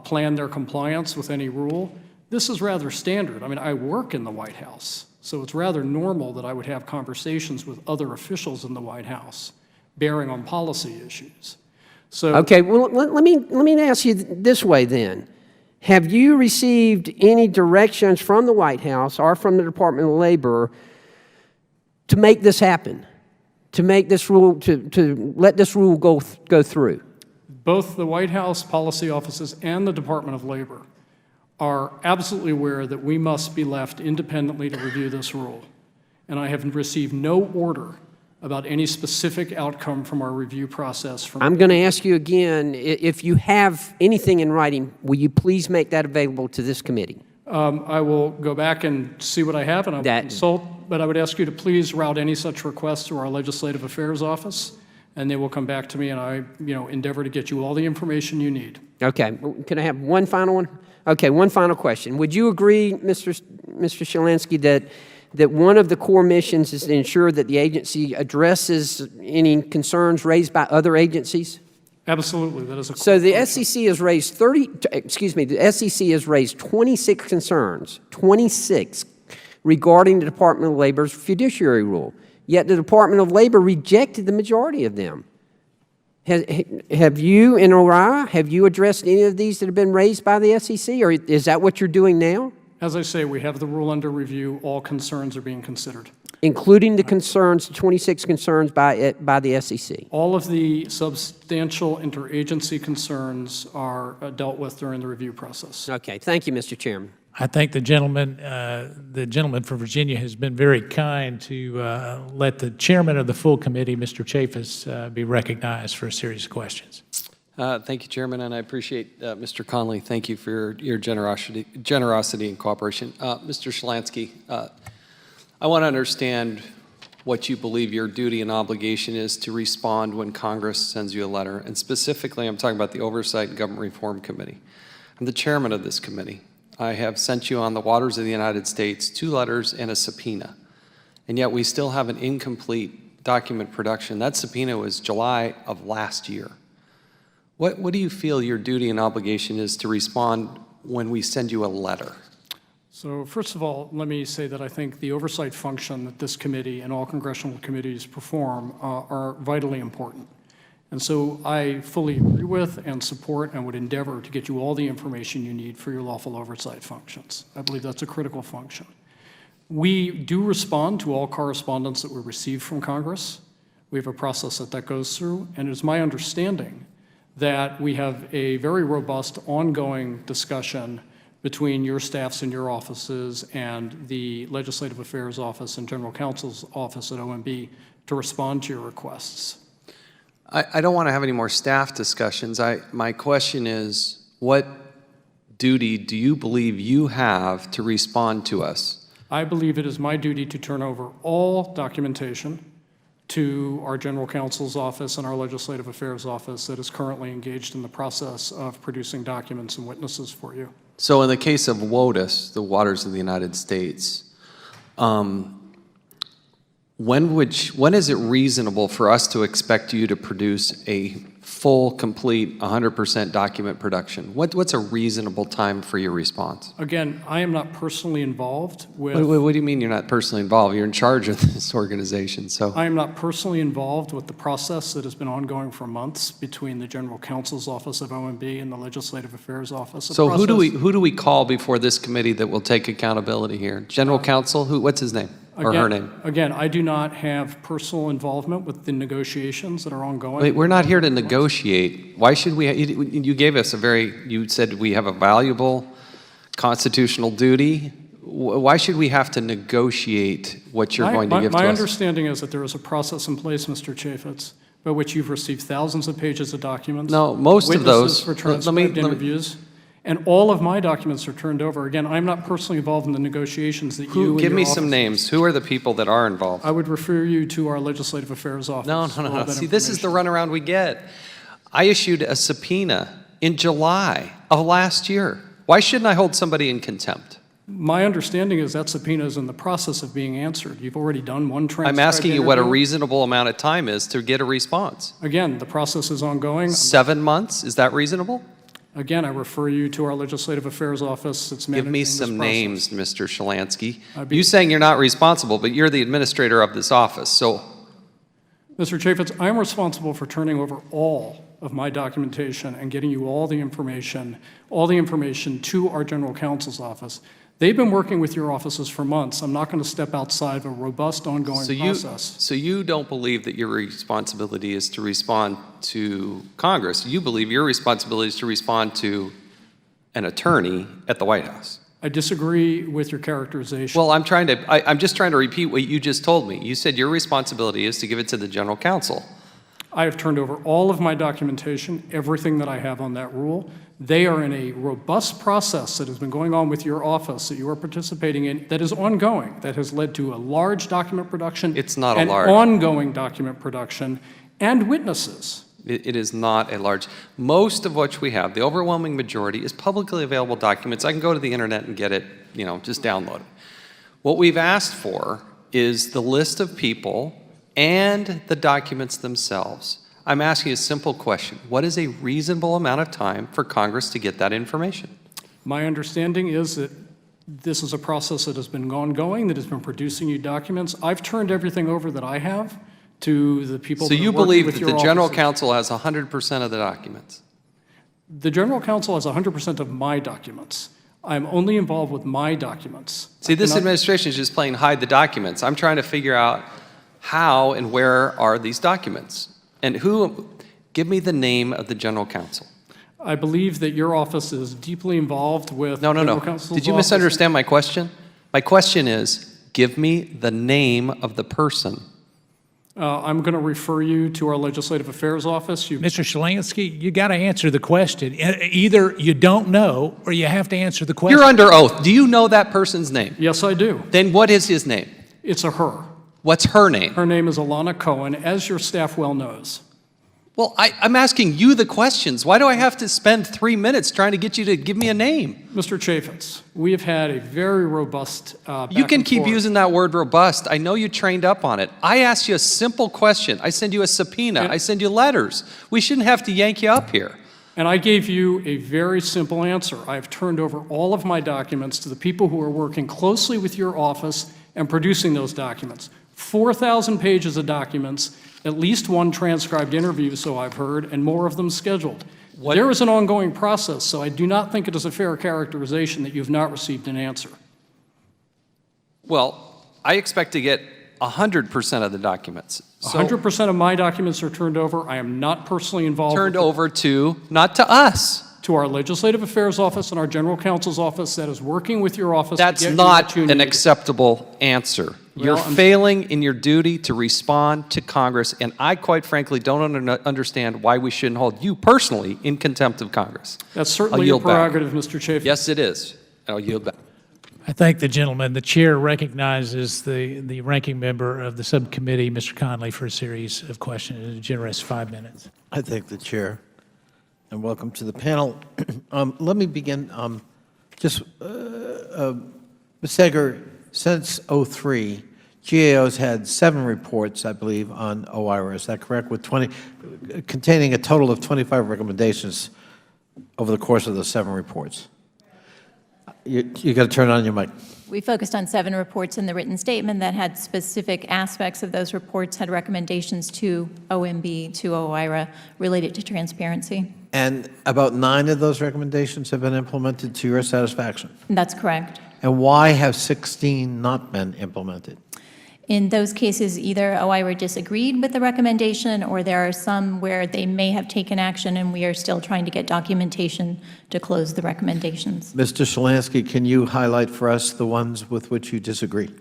plan their compliance with any rule. This is rather standard. I mean, I work in the White House, so it's rather normal that I would have conversations with other officials in the White House bearing on policy issues. So, Okay, well, let me ask you this way then. Have you received any directions from the White House or from the Department of Labor to make this happen? To make this rule, to let this rule go through? both the White House policy offices and the Department of Labor are absolutely aware that we must be left independently to review this rule. And I have received no order about any specific outcome from our review process. I'm going to ask you again, if you have anything in writing, will you please make that available to this committee? I will go back and see what I have, and I will consult, but I would ask you to please route any such requests to our Legislative Affairs Office, and they will come back to me, and I endeavor to get you all the information you need. Okay. Can I have one final one? Okay, one final question. Would you agree, Mr. Shalansky, that one of the core missions is to ensure that the agency addresses any concerns raised by other agencies? Absolutely, that is a So the SEC has raised the SEC has raised 26 concerns, 26, regarding the Department of Labor's fiduciary rule. Yet the Department of Labor rejected the majority of them. Have you, in OIRA, have you addressed any of these that have been raised by the SEC, or is that what you're doing now? As I say, we have the rule under review. All concerns are being considered. Including the concerns, 26 concerns by the SEC? All of the substantial interagency concerns are dealt with during the review process. Okay, thank you, Mr. Chairman. I think the gentleman from Virginia has been very kind to let the chairman of the full committee, Mr. Chafis, be recognized for a series of questions. Thank you, Chairman, and I appreciate Mr. Conley. Thank you for your generosity and cooperation. Mr. Shalansky, I want to understand what you believe your duty and obligation is to respond when Congress sends you a letter, and specifically I'm talking about the Oversight and Government Reform Committee. I'm the chairman of this committee. I have sent you on the waters of the United States 2 letters and a subpoena, and yet we still have an incomplete document production. That subpoena was July of last year. What do you feel your duty and obligation is to respond when we send you a letter? So first of all, let me say that I think the oversight function that this committee and all congressional committees perform are vitally important. And so I fully agree with and support and would endeavor to get you all the information you need for your lawful oversight functions. I believe that's a critical function. We do respond to all correspondence that we receive from Congress. We have a process that goes through, and it is my understanding that we have a very robust ongoing discussion between your staffs and your offices and the Legislative Affairs Office and General Counsel's Office at OMB to respond to your requests. I don't want to have any more staff discussions. My question is, what duty do you believe you have to respond to us? I believe it is my duty to turn over all documentation to our General Counsel's Office and our Legislative Affairs Office that is currently engaged in the process of producing documents and witnesses for you. So in the case of WOTUS, the Waters of the United States, when is it reasonable for us to expect you to produce a full, complete, 100% document production? What's a reasonable time for your response? Again, I am not personally involved with... What do you mean you're not personally involved? You're in charge of this organization, so... I am not personally involved with the process that has been ongoing for months between the General Counsel's Office of OMB and the Legislative Affairs Office. So who do we call before this committee that will take accountability here? General Counsel? What's his name? Or her name? Again, I do not have personal involvement with the negotiations that are ongoing. Wait, we're not here to negotiate. Why should we? You gave us you said we have a valuable constitutional duty. Why should we have to negotiate what you're going to give to us? My understanding is that there is a process in place, Mr. Chaffetz, by which you've received thousands of pages of documents. No, most of those. Witnesses for transcribed interviews. And all of my documents are turned over. Again, I'm not personally involved in the negotiations that you and Give your me office- some names. Who are the people that are involved? I would refer you to our Legislative Affairs Office. No. for all that See, this is the information. runaround we get. I issued a subpoena in July of last year. Why shouldn't I hold somebody in contempt? My understanding is that subpoena is in the process of being answered. You've already done one transcribed I'm asking you what a interview. reasonable amount of time is to get a response. Again, the process is ongoing. 7 months? Is that reasonable? Again, I refer you to our Legislative Affairs Office that's managing Give me this some process. names, Mr. Shalansky. I'd be- You saying you're not responsible, but you're the administrator of this office, so Mr. Chaffetz, I'm responsible for turning over all of my documentation and getting you all the information to our General Counsel's Office. They've been working with your offices for months. I'm not going to step outside of a robust, ongoing process. So you don't believe that your responsibility is to respond to Congress. You believe your responsibility is to respond to an attorney at the White House. I disagree with your characterization. Well, I'm just trying to repeat what you just told me. You said your responsibility is to give it to the General Counsel. I have turned over all of my documentation, everything that I have on that rule. They are in a robust process that has been going on with your office that you are participating in that is ongoing, that has led to a large document production. It's not a and large. ongoing document production and witnesses. It is not a large. Most of what we have, the overwhelming majority, is publicly available documents. I can go to the internet and get it, just download it. What we've asked for is the list of people and the documents themselves. I'm asking a simple question. What is a reasonable amount of time for Congress to get that information? My understanding is that this is a process that has been ongoing, that has been producing you documents. I've turned everything over that I have to the people So that are you working believe with that your the General offices. Counsel has 100% of the documents? The General Counsel has 100% of my documents. I'm only involved with my documents. See, this I cannot- administration is just playing hide the documents. I'm trying to figure out how and where are these documents? And give me the name of the General Counsel. I believe that your office is deeply involved with No. General Counsel's Did you office. misunderstand my question? My question is, give me the name of the person. I'm going to refer you to our Legislative Affairs Office. Mr. Shalansky, you got to answer the question. Either you don't know or you have to answer the question. You're under oath. Do you know that person's name? Yes, I do. Then what is his name? It's a her. What's her name? Her name is Alana Cohen, as your staff well knows. Well, I'm asking you the questions. Why do I have to spend 3 minutes trying to get you to give me a name? Mr. Chaffetz, we have had a very robust You can back keep and forth. using that word robust. I know you trained up on it. I asked you a simple question. I send you a subpoena. Yeah. I send you letters. We shouldn't have to yank you up here. And I gave you a very simple answer. I've turned over all of my documents to the people who are working closely with your office and producing those documents. 4,000 pages of documents, at least one transcribed interview, so I've heard, and more of them scheduled. There is an ongoing process, so I do not think it is a fair characterization that you have not received an answer. Well, I expect to get 100% of the documents. So 100% of my documents are turned over. I am not personally involved. turned with it. over to, not to us. To our Legislative Affairs Office and our General Counsel's Office that is working with your office. That's to get you not what you an need. acceptable answer. You're Well, I'm- failing in your duty to respond to Congress, and I quite frankly don't understand why we shouldn't hold you personally in contempt of Congress. That's I'll certainly your yield back. prerogative, Mr. Chafin. Yes, it is. I'll yield back. I thank the gentleman. The chair recognizes the ranking member of the subcommittee, Mr. Conley, for a series of questions, a generous 5 minutes. I thank the chair, and welcome to the panel. Let me begin, Ms. Sager, since '03, GAO's had 7 reports, I believe, on OIRA. Is that correct? With containing a total of 25 recommendations over the course of those 7 reports. You got to turn on your mic. We focused on 7 reports in the written statement that had specific aspects of those reports, had recommendations to OMB, to OIRA, related to transparency. And about 9 of those recommendations have been implemented to your satisfaction. That's correct. And why have 16 not been implemented? In those cases, either OIRA disagreed with the recommendation, or there are some where they may have taken action, and we are still trying to get documentation to close the recommendations. Mr. Shalansky, can you highlight for us the ones with which you disagree?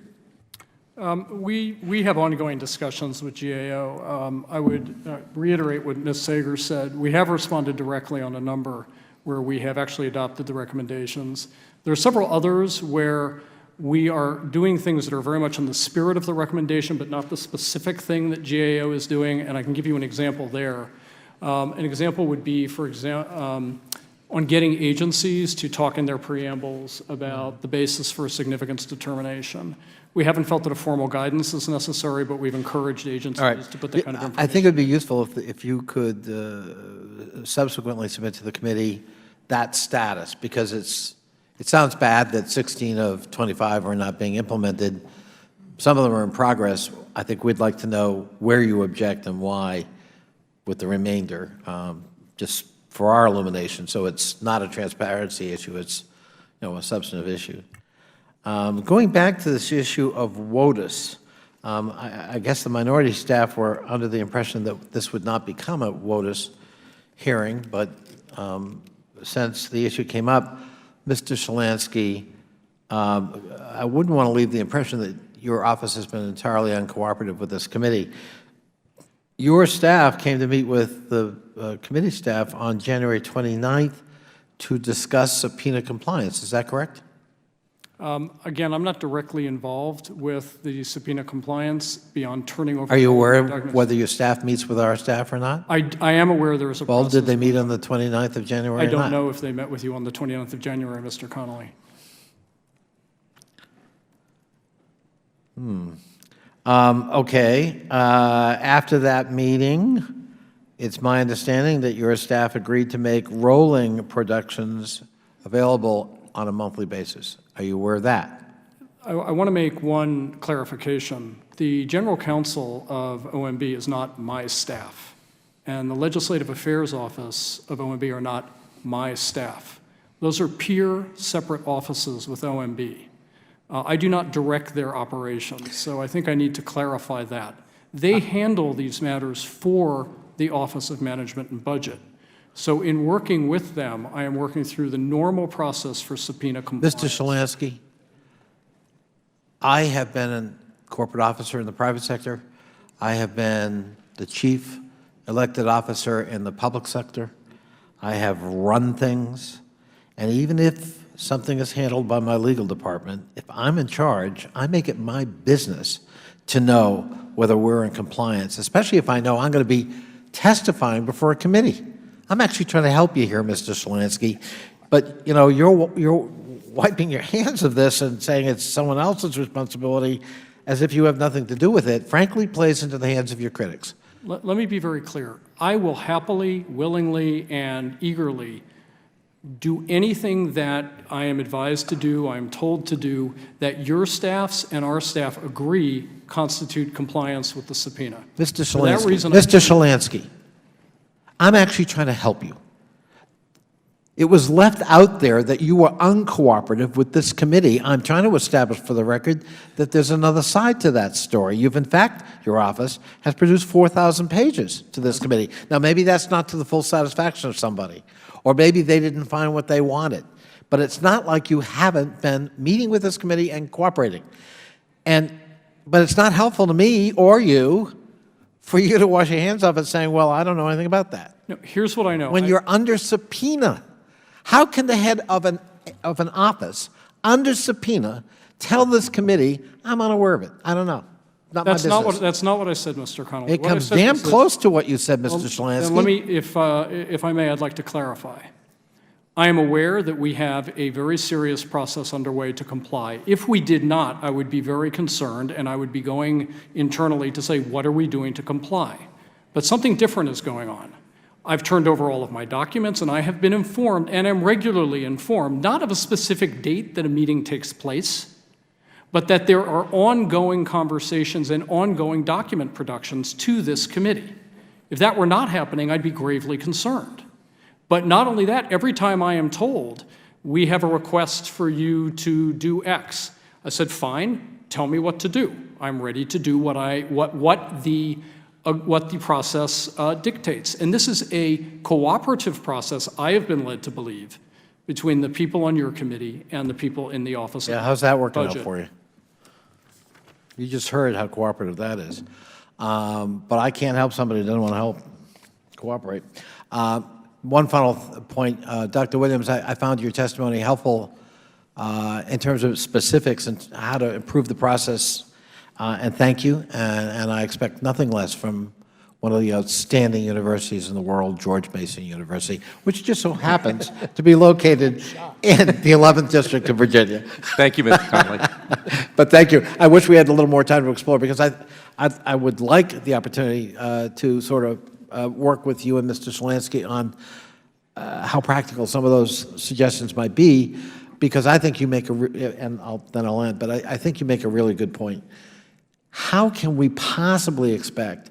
We have ongoing discussions with GAO. I would reiterate what Ms. Sager said. We have responded directly on a number where we have actually adopted the recommendations. There are several others where we are doing things that are very much in the spirit of the recommendation, but not the specific thing that GAO is doing, and I can give you an example there. An example would be, for example, on getting agencies to talk in their preambles about the basis for a significance determination. We haven't felt that a formal guidance is necessary, but we've encouraged agencies All right. to put that kind of information. I think it would be useful if you could subsequently submit to the committee that status, because it sounds bad that 16 of 25 are not being implemented. Some of them are in progress. I think we'd like to know where you object and why with the remainder, just for our illumination, so it's not a transparency issue, it's a substantive issue. Going back to this issue of WOTUS, I guess the minority staff were under the impression that this would not become a WOTUS hearing, but since the issue came up, Mr. Shalansky, I wouldn't want to leave the impression that your office has been entirely uncooperative with this committee. Your staff came to meet with the committee staff on January 29th to discuss subpoena compliance. Is that correct? Again, I'm not directly involved with the subpoena compliance beyond turning over. Are you aware documents. of whether your staff meets with our staff or not? I am aware there is a Well, process. did they meet on the 29th of January I or don't not? know if they met with you on the 29th of January, Mr. Connolly. Okay. After that meeting, it's my understanding that your staff agreed to make rolling productions available on a monthly basis. Are you aware of that? I want to make one clarification. The General Counsel of OMB is not my staff, and the Legislative Affairs Office of OMB are not my staff. Those are peer, separate offices with OMB. I do not direct their operations, so I think I need to clarify that. They handle these matters for the Office of Management and Budget. So in working with them, I am working through the normal process for subpoena compliance. Mr. Shalansky, I have been a corporate officer in the private sector. I have been the chief elected officer in the public sector. I have run things. And even if something is handled by my legal department, if I'm in charge, I make it my business to know whether we're in compliance, especially if I know I'm going to be testifying before a committee. I'm actually trying to help you here, Mr. Shalansky, but you're wiping your hands of this and saying it's someone else's responsibility as if you have nothing to do with it, frankly plays into the hands of your critics. Let me be very clear. I will happily, willingly, and eagerly do anything that I am advised to do, I am told to do, that your staffs and our staff agree constitute compliance with the subpoena. Mr. For that Shalansky, reason, Mr. Shalansky, I'm actually trying to help you. It was left out there that you were uncooperative with this committee. I'm trying to establish for the record that there's another side to that story. You've, in fact, your office has produced 4,000 pages to this committee. Now, maybe that's not to the full satisfaction of somebody, or maybe they didn't find what they wanted. But it's not like you haven't been meeting with this committee and cooperating. But it's not helpful to me or you for you to wash your hands off it saying, well, I don't know anything about that. No, here's what I know. When you're under subpoena, how can the head of an office under subpoena tell this committee, I'm unaware of it? I don't know. Not my business. That's not what I said, Mr. Connolly. It What I comes said damn was this. close to what you said, Mr. Well, Shalansky. then let me, if I may, I'd like to clarify. I am aware that we have a very serious process underway to comply. If we did not, I would be very concerned, and I would be going internally to say, what are we doing to comply? But something different is going on. I've turned over all of my documents, and I have been informed, and am regularly informed, not of a specific date that a meeting takes place, but that there are ongoing conversations and ongoing document productions to this committee. If that were not happening, I'd be gravely concerned. But not only that, every time I am told, we have a request for you to do X, I said, fine, tell me what to do. I'm ready to do what the process dictates. And this is a cooperative process, I have been led to believe, between the people on your committee and the people in the Office of Yeah, how's that working out Budget. for you? You just heard how cooperative that is. But I can't help somebody who doesn't want to help cooperate. One final point, Dr. Williams, I found your testimony helpful in terms of specifics and how to improve the process, and thank you. And I expect nothing less from one of the outstanding universities in the world, George Mason University, which just so happens to be located in the 11th District of Virginia. Thank you, Mr. Connolly. But thank you. I wish we had a little more time to explore, because I would like the opportunity to sort of work with you and Mr. Shalansky on how practical some of those suggestions might be, because I think you make then I'll end, but I think you make a really good point. How can we possibly expect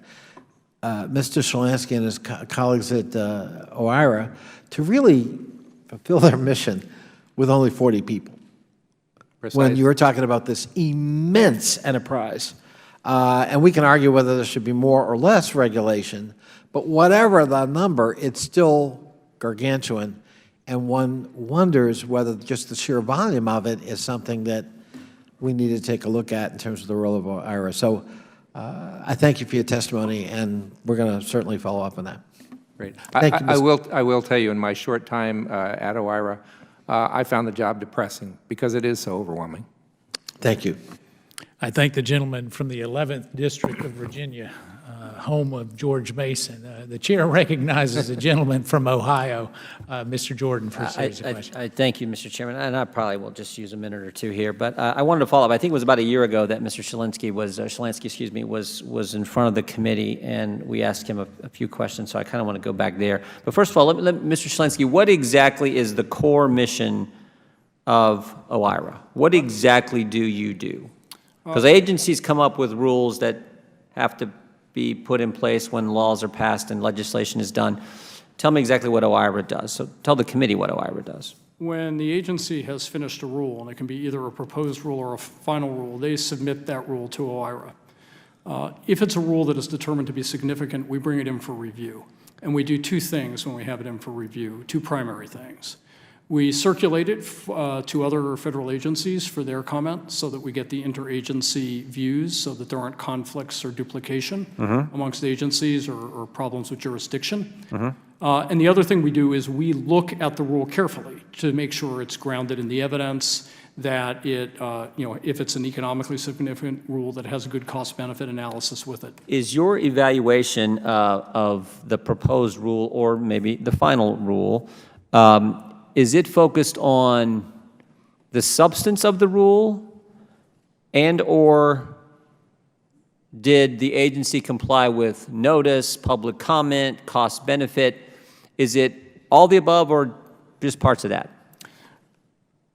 Mr. Shalansky and his colleagues at OIRA to really fulfill their mission with only 40 people? When you were talking about this immense enterprise. And we can argue whether there should be more or less regulation, but whatever the number, it's still gargantuan, and one wonders whether just the sheer volume of it is something that we need to take a look at in terms of the role of OIRA. So I thank you for your testimony, and we're going to certainly follow up on that. Great. Thank you, I will tell you, in my short time at OIRA, I found the job depressing because it is so overwhelming. Thank you. I thank the gentleman from the 11th District of Virginia, home of George Mason. The chair recognizes a gentleman from Ohio, Mr. Jordan, for a series of questions. I thank you, Mr. Chairman, and I probably will just use a minute or two here, but I wanted to follow up. I think it was about a year ago that Mr. Shalansky was in front of the committee, and we asked him a few questions, so I kind of want to go back there. But first of all, Mr. Shalansky, what exactly is the core mission of OIRA? What exactly do you do? Because agencies come up with rules that have to be put in place when laws are passed and legislation is done. Tell me exactly what OIRA does. So tell the committee what OIRA does. When the agency has finished a rule, and it can be either a proposed rule or a final rule, they submit that rule to OIRA. If it's a rule that is determined to be significant, we bring it in for review. And we do two things when we have it in for review, two primary things. We circulate it to other federal agencies for their comment so that we get the interagency views so that there aren't conflicts or duplication amongst agencies or problems with jurisdiction. And the other thing we do is we look at the rule carefully to make sure it's grounded in the evidence, that it, if it's an economically significant rule, that it has a good cost-benefit analysis with it. Is your evaluation of the proposed rule, or maybe the final rule, is it focused on the substance of the rule and or Did the agency comply with notice, public comment, cost benefit? Is it all the above or just parts of that?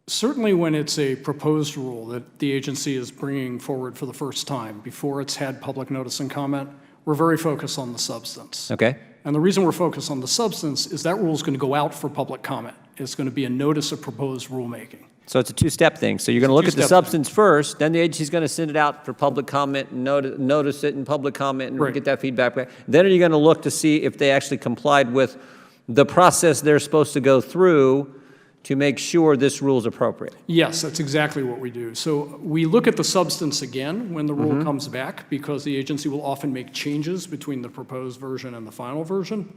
Certainly when it's a proposed rule that the agency is bringing forward for the first time, before it's had public notice and comment, we're very focused on the substance. Okay. And the reason we're focused on the substance is that rule is going to go out for public comment. It's going to be a notice of proposed rulemaking. So it's a two-step thing. So you're going to look at the two-step substance first, then the agency's going to send it out for public comment, and notice it in public comment, and Right. get that feedback back. Then are you going to look to see if they actually complied with the process they're supposed to go through to make sure this rule is appropriate? Yes, that's exactly what we do. So we look at the substance again when the rule comes back, because the agency will often make changes between the proposed version and the final version.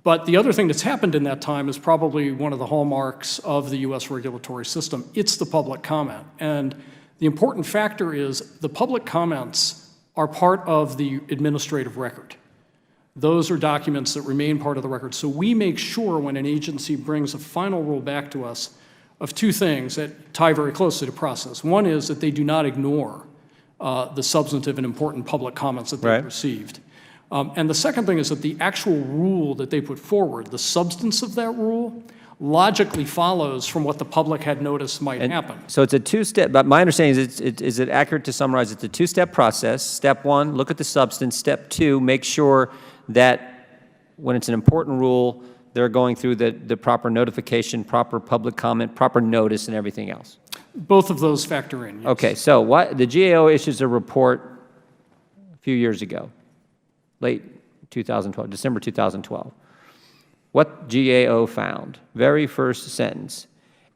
But the other thing that's happened in that time is probably one of the hallmarks of the U.S. regulatory system. It's the public comment. And the important factor is the public comments are part of the administrative record. Those are documents that remain part of the record. So we make sure when an agency brings a final rule back to us of two things that tie very closely to process. One is that they do not ignore the substantive and important public comments that they've Right. received. And the second thing is that the actual rule that they put forward, the substance of that rule, logically follows from what the public had noticed might happen. So it's a two-step, but my understanding is it accurate to summarize it's a two-step process? Step one, look at the substance. Step two, make sure that when it's an important rule, they're going through the proper notification, proper public comment, proper notice, and everything else. Both of those factor in, yes. Okay, so the GAO issues a report a few years ago, late 2012, December 2012. What GAO found, very first sentence,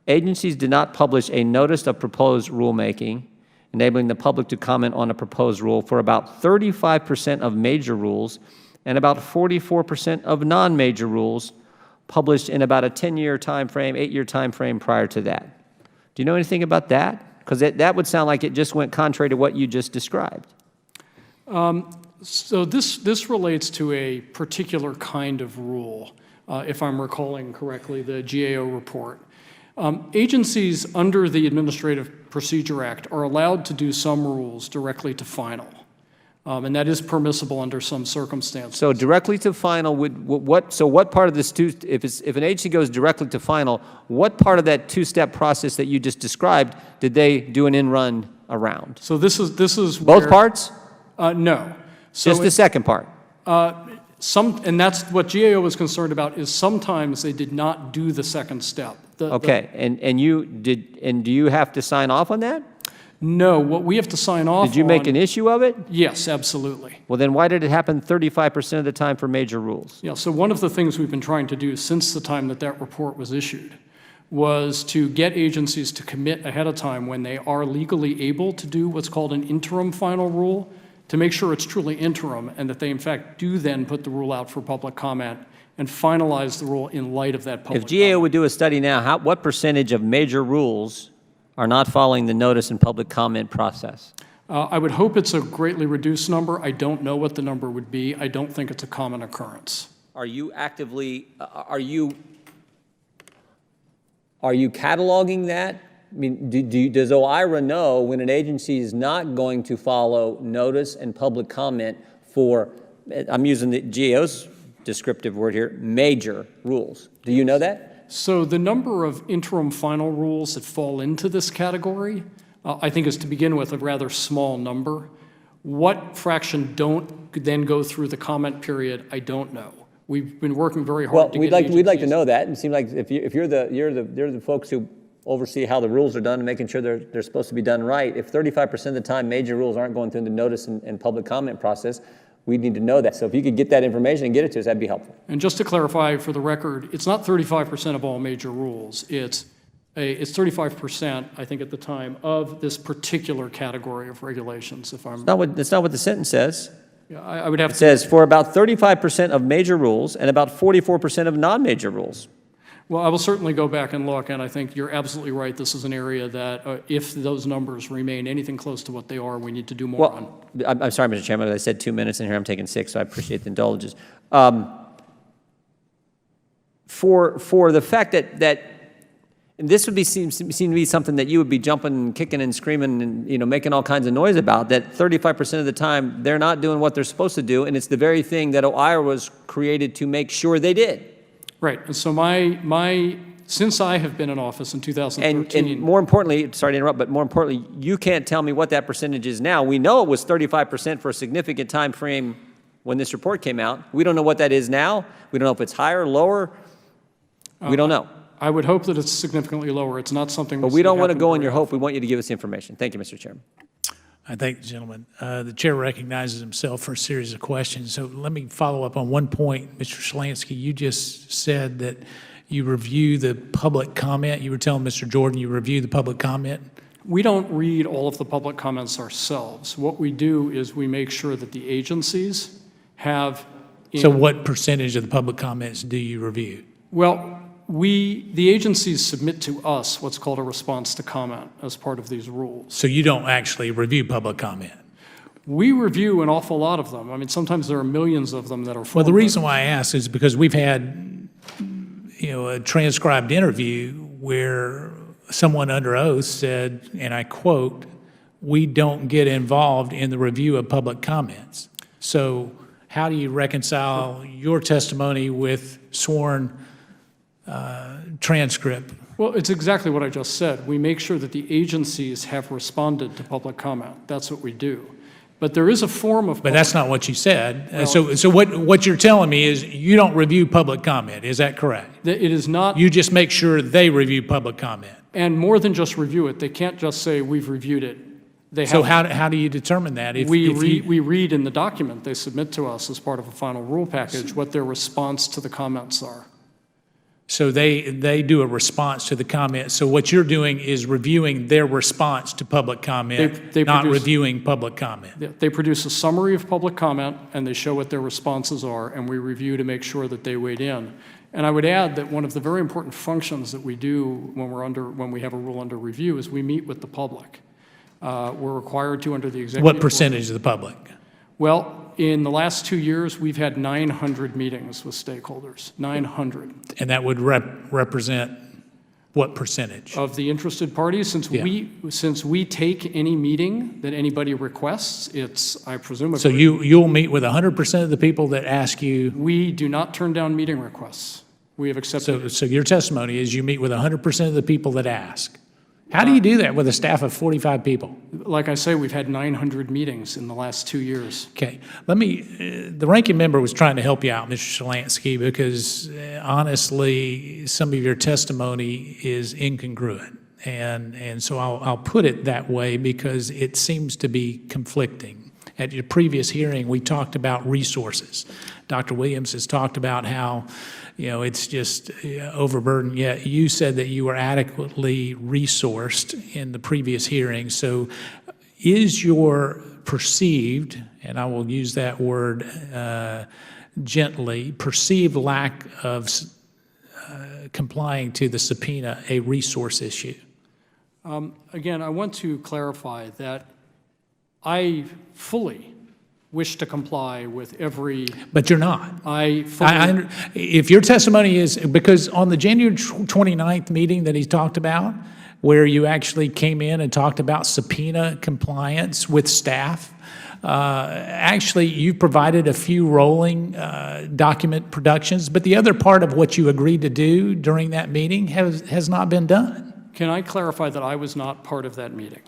agencies did not publish a notice of proposed rulemaking, enabling the public to comment on a proposed rule for about 35% of major rules and about 44% of non-major rules published in about a 10-year time frame, 8-year time frame prior to that. Do you know anything about that? Because that would sound like it just went contrary to what you just described. So this relates to a particular kind of rule, if I'm recalling correctly, the GAO report. Agencies under the Administrative Procedure Act are allowed to do some rules directly to final, and that is permissible under some circumstances. So directly to final what part of this if an agency goes directly to final, what part of that two-step process that you just described did they do an in-run around? So this is Both where, parts? No. So Just the second part? and that's what GAO was concerned about, is sometimes they did not do the second step. Okay, and do you have to sign off on that? No, what we have to sign off on. Did you make an issue of it? Yes, absolutely. Well, then why did it happen 35% of the time for major rules? Yeah, so one of the things we've been trying to do since the time that report was issued was to get agencies to commit ahead of time when they are legally able to do what's called an interim final rule, to make sure it's truly interim and that they in fact do then put the rule out for public comment and finalize the rule in light of that public If GAO comment. would do a study now, what percentage of major rules are not following the notice and public comment process? I would hope it's a greatly reduced number. I don't know what the number would be. I don't think it's a common occurrence. Are you actively, are you cataloging that? I mean, does OIRA know when an agency is not going to follow notice and public comment for, I'm using the GAO's descriptive word here, major rules? Do you know that? So the number of interim final rules that fall into this category, I think is to begin with a rather small number. What fraction don't then go through the comment period, I don't know. We've been working very hard to Well, get we'd like to agencies- know that. It seems like if you're the folks who oversee how the rules are done and making sure they're supposed to be done right, if 35% of the time major rules aren't going through the notice and public comment process, we need to know that. So if you could get that information and get it to us, that'd be helpful. And just to clarify for the record, it's not 35% of all major rules. It's 35%, I think at the time, of this particular category of regulations, if I'm, That's not what the sentence says. yeah, I would have It to. says for about 35% of major rules and about 44% of non-major rules. Well, I will certainly go back and look, and I think you're absolutely right. This is an area that if those numbers remain anything close to what they are, we need to do more on. Well, I'm sorry, Mr. Chairman, I said 2 minutes in here, I'm taking 6, so I appreciate the indulgence. For the fact that And this would seem to be something that you would be jumping, kicking, and screaming, and making all kinds of noise about. That 35% of the time they're not doing what they're supposed to do, and it's the very thing that OIRA was created to make sure they did. Right. And so since I have been in office in 2013. And more importantly, sorry to interrupt, but more importantly, you can't tell me what that percentage is now. We know it was 35% for a significant time frame when this report came out. We don't know what that is now. We don't know if it's higher, lower. We don't know. I would hope that it's significantly lower. It's not something. But we don't want to go on your hope. We want you to give us the information. Thank you, Mr. Chairman. I thank the gentleman. The chair recognizes himself for a series of questions. So let me follow up on one point. Mr. Shalansky, you just said that you review the public comment. You were telling Mr. Jordan you review the public comment. We don't read all of the public comments ourselves. What we do is we make sure that the agencies have. So what percentage of the public comments do you review? Well, the agencies submit to us what's called a response to comment as part of these rules. So you don't actually review public comment? We review an awful lot of them. I mean, sometimes there are millions of them that are. Well, the reason why I ask is because we've had, a transcribed interview where someone under oath said, and I quote, "We don't get involved in the review of public comments." So how do you reconcile your testimony with sworn transcript? Well, it's exactly what I just said. We make sure that the agencies have responded to public comment. That's what we do. But there is a form of. But that's not what you said. So what you're telling me is you don't review public comment. Is that correct? It is not. You just make sure they review public comment. And more than just review it. They can't just say, we've reviewed it. They So have. how do you determine that? We read in the document they submit to us as part of a final rule package what their response to the comments are. So they do a response to the comment. So what you're doing is reviewing their response to public comment, They not produce- reviewing public comment. They produce a summary of public comment, and they show what their responses are, and we review to make sure that they weighed in. And I would add that one of the very important functions that we do when we have a rule under review is we meet with the public. We're required to under the executive. What percentage of the public? Well, in the last 2 years, we've had 900 meetings with stakeholders, 900. And that would represent what percentage? Of the interested parties, since we take any meeting that anybody requests, it's, I presume. So you'll meet with 100% of the people that ask you? We do not turn down meeting requests. We have accepted. So your testimony is you meet with 100% of the people that ask. How do you do that with a staff of 45 people? Like I say, we've had 900 meetings in the last 2 years. Okay, the ranking member was trying to help you out, Mr. Shalansky, because honestly, some of your testimony is incongruent. And so I'll put it that way because it seems to be conflicting. At your previous hearing, we talked about resources. Dr. Williams has talked about how, it's just overburdened, yet you said that you were adequately resourced in the previous hearing. So is your perceived, and I will use that word gently, perceived lack of complying to the subpoena a resource issue? Again, I want to clarify that I fully wish to comply with every. But you're not. If your testimony is, because on the January 29th meeting that he talked about, where you actually came in and talked about subpoena compliance with staff, actually you provided a few rolling document productions, but the other part of what you agreed to do during that meeting has not been done. Can I clarify that I was not part of that meeting?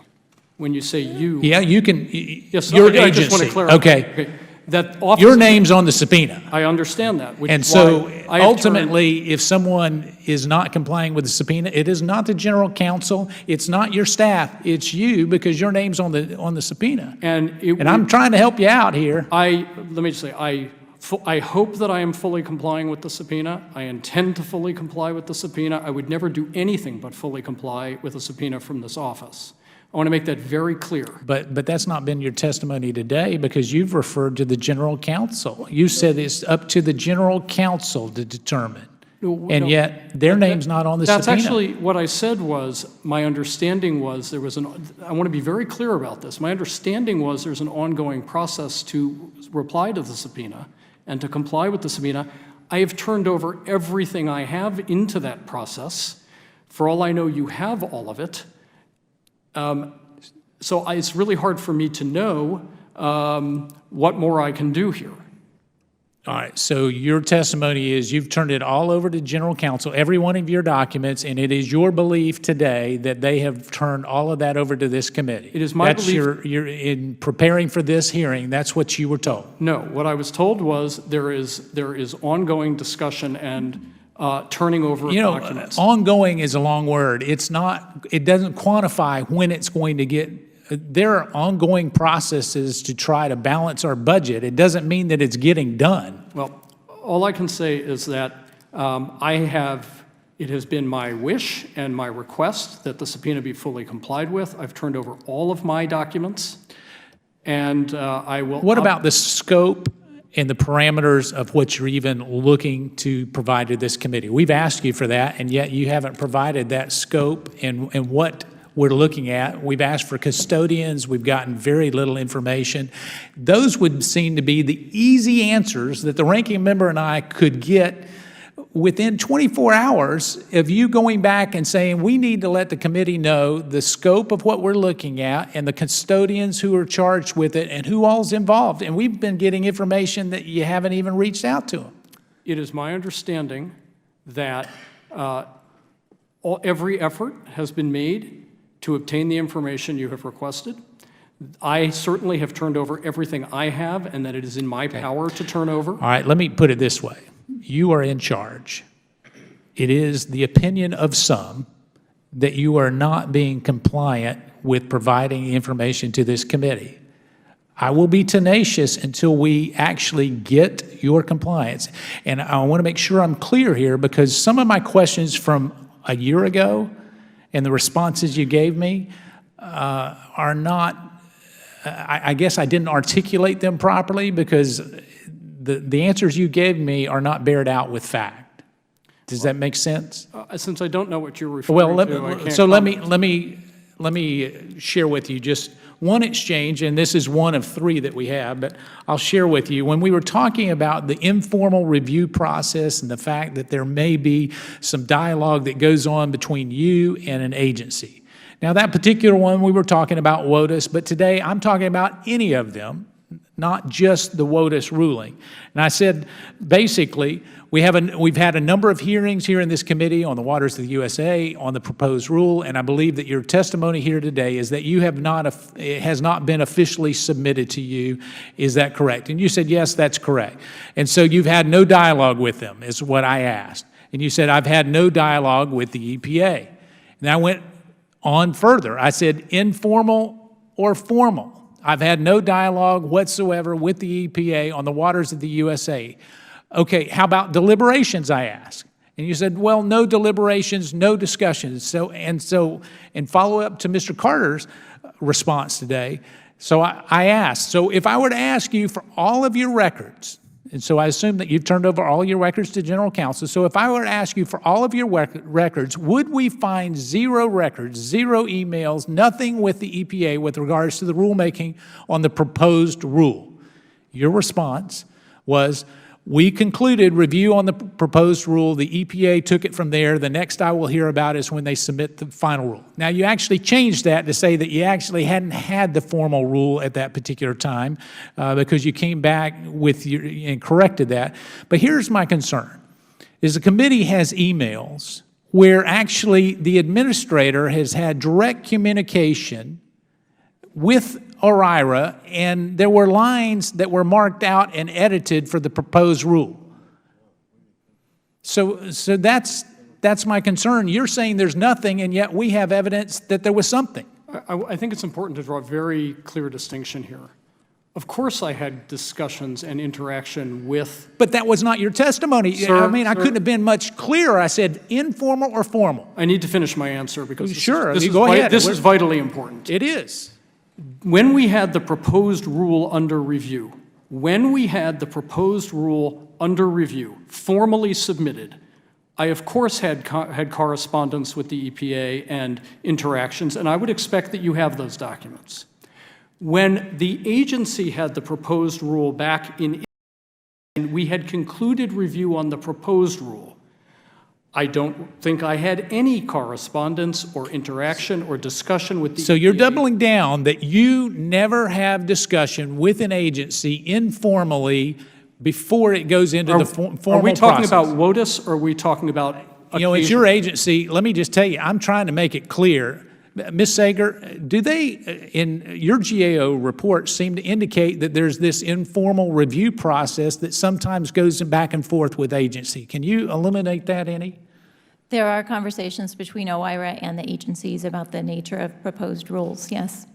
When you say you. Yeah, you can, Yes, your I just want to agency, clarify. okay. That office. Your name's on the subpoena. I understand that. Which And is so why I have ultimately, if someone is not complying with the subpoena, it is not the general counsel, it's not your staff, it's you because your name's on the subpoena. And I'm trying to help you out here. let me just say, I hope that I am fully complying with the subpoena. I intend to fully comply with the subpoena. I would never do anything but fully comply with a subpoena from this office. I want to make that very clear. But that's not been your testimony today because you've referred to the general counsel. You said it's up to the general counsel to determine. And yet their name's not on the subpoena. That's actually what I said was, my understanding was I want to be very clear about this. My understanding was there's an ongoing process to reply to the subpoena and to comply with the subpoena. I have turned over everything I have into that process. For all I know, you have all of it. So it's really hard for me to know what more I can do here. All right, so your testimony is you've turned it all over to General Counsel, every one of your documents, and it is your belief today that they have turned all of that over to this committee. It is my belief. You're in preparing for this hearing, that's what you were told. No, what I was told was there is ongoing discussion and turning over of You know, documents. ongoing is a long word. It doesn't quantify when it's going to get, there are ongoing processes to try to balance our budget. It doesn't mean that it's getting done. Well, all I can say is that it has been my wish and my request that the subpoena be fully complied with. I've turned over all of my documents, and I will. What about the scope and the parameters of what you're even looking to provide to this committee? We've asked you for that, and yet you haven't provided that scope and what we're looking at. We've asked for custodians. We've gotten very little information. Those would seem to be the easy answers that the ranking member and I could get within 24 hours of you going back and saying, we need to let the committee know the scope of what we're looking at and the custodians who are charged with it and who all's involved. And we've been getting information that you haven't even reached out to them. It is my understanding that every effort has been made to obtain the information you have requested. I certainly have turned over everything I have, and that it is in my power to turn over. All right, let me put it this way. You are in charge. It is the opinion of some that you are not being compliant with providing information to this committee. I will be tenacious until we actually get your compliance. And I want to make sure I'm clear here, because some of my questions from a year ago and the responses you gave me are not, I guess I didn't articulate them properly, because the answers you gave me are not bared out with fact. Does that make sense? Since I don't know what you're referring to, I can't so comment. let me share with you just one exchange, and this is one of three that we have, but I'll share with you. When we were talking about the informal review process and the fact that there may be some dialogue that goes on between you and an agency. Now, that particular one, we were talking about WOTUS, but today I'm talking about any of them, not just the WOTUS ruling. And I said, basically, we've had a number of hearings here in this committee on the waters of the USA, on the proposed rule, and I believe that your testimony here today is that it has not been officially submitted to you. Is that correct? And you said, yes, that's correct. And so you've had no dialogue with them, is what I asked. And you said, I've had no dialogue with the EPA. And I went on further. I said, informal or formal. I've had no dialogue whatsoever with the EPA on the waters of the USA. Okay, how about deliberations, I asked. And you said, well, no deliberations, no discussions. And follow up to Mr. Carter's response today. So I asked, so if I were to ask you for all of your records, and so I assume that you've turned over all your records to General Counsel. So if I were to ask you for all of your records, would we find zero records, zero emails, nothing with the EPA with regards to the rulemaking on the proposed rule? Your response was, we concluded review on the proposed rule. The EPA took it from there. The next I will hear about is when they submit the final rule. Now, you actually changed that to say that you actually hadn't had the formal rule at that particular time because you came back and corrected that. But here's my concern, is the committee has emails where actually the administrator has had direct communication with OIRA, and there were lines that were marked out and edited for the proposed rule. So that's my concern. You're saying there's nothing, and yet we have evidence that there was something. I think it's important to draw a very clear distinction here. Of course I had discussions and interaction with... But that was not your testimony. Sir, I couldn't have been much clearer. I said informal or formal. I need to finish my answer because Go ahead. This is vitally important. It is. When we had the proposed rule under review, formally submitted, I of course had correspondence with the EPA and interactions, and I would expect that you have those documents. When the agency had the proposed rule back in, and we had concluded review on the proposed rule, I don't think I had any correspondence or interaction or discussion with the So you're EPA. doubling down that you never have discussion with an agency informally before it goes into the formal process. Are we talking about WOTUS, or are we talking about You know, it's your agency. Let me just tell you, I'm trying to make it clear. Ms. Sager, do they, in your GAO report, seem to indicate that there's this informal review process that sometimes goes back and forth with agency? Can you eliminate that any? There are conversations between OIRA and the agencies about the nature of proposed rules, yes.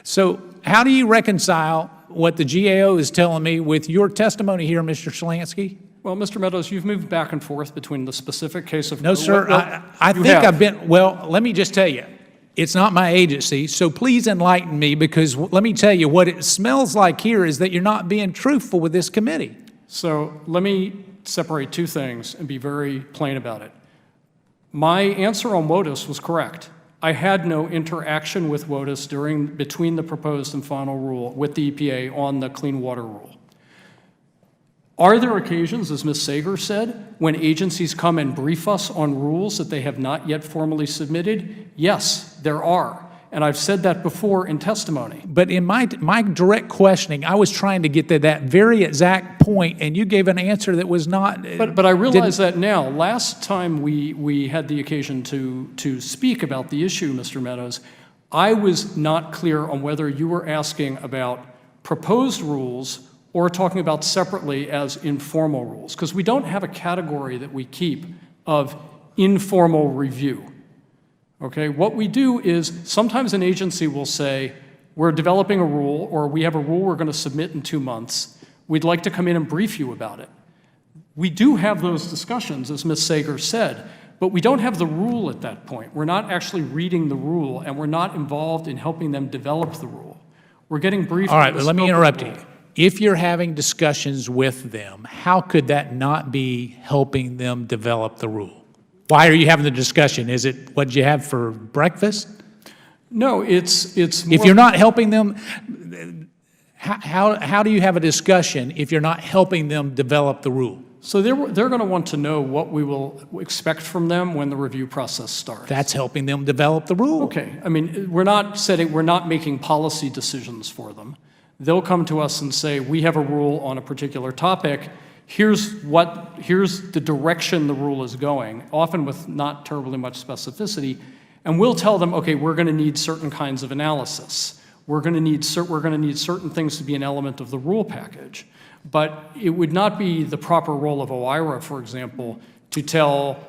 So how do you reconcile what the GAO is telling me with your testimony here, Mr. Shalansky? Well, Mr. Meadows, you've moved back and forth between the specific case of... No, sir. I think I've been, well, let me just tell you, it's not my agency, so please enlighten me, because let me tell you, what it smells like here is that you're not being truthful with this committee. So let me separate two things and be very plain about it. My answer on WOTUS was correct. I had no interaction with WOTUS between the proposed and final rule with the EPA on the Clean Water Rule. Are there occasions, as Ms. Sager said, when agencies come and brief us on rules that they have not yet formally submitted? Yes, there are. And I've said that before in testimony. But in my direct questioning, I was trying to get to that very exact point, and you gave an answer that was not... But I realize that now. Last time we had the occasion to speak about the issue, Mr. Meadows, I was not clear on whether you were asking about proposed rules or talking about separately as informal rules, because we don't have a category that we keep of informal review. Okay, what we do is sometimes an agency will say, we're developing a rule, or we have a rule we're going to submit in 2 months. We'd like to come in and brief you about it. We do have those discussions, as Ms. Sager said, but we don't have the rule at that point. We're not actually reading the rule, and we're not involved in helping them develop the rule. We're getting briefed. All right, but let me interrupt you. If you're having discussions with them, how could that not be helping them develop the rule? Why are you having the discussion? Is it what you have for breakfast? No, it's more... If you're not helping them, how do you have a discussion if you're not helping them develop the rule? So they're going to want to know what we will expect from them when the review process starts. That's helping them develop the rule. Okay. I mean, we're not making policy decisions for them. They'll come to us and say, we have a rule on a particular topic. Here's the direction the rule is going, often with not terribly much specificity. And we'll tell them, okay, we're going to need certain kinds of analysis. We're going to need certain things to be an element of the rule package. But it would not be the proper role of OIRA, for example, to tell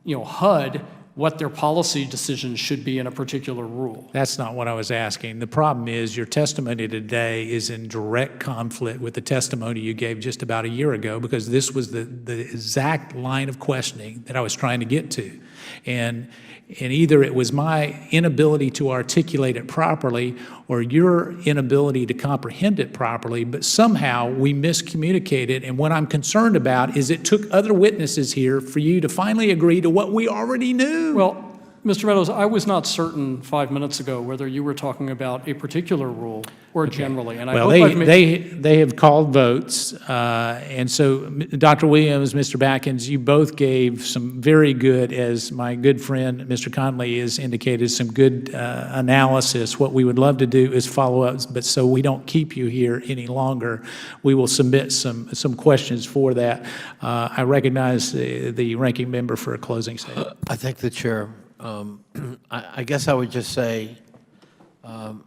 HUD what their policy decisions should be in a particular rule. That's not what I was asking. The problem is your testimony today is in direct conflict with the testimony you gave just about a year ago, because this was the exact line of questioning that I was trying to get to. And either it was my inability to articulate it properly or your inability to comprehend it properly, but somehow we miscommunicated. And what I'm concerned about is it took other witnesses here for you to finally agree to what we already knew. Well, Mr. Meadows, I was not certain 5 minutes ago whether you were talking about a particular rule or generally. And Well, they have called votes, and so Dr. Williams, Mr. Batkins, you both gave some very good, as my good friend Mr. Conley has indicated, some good analysis. What we would love to do is follow up, but so we don't keep you here any longer, we will submit some questions for that. I recognize the ranking member for a closing statement. I thank the chair. I guess I would just say,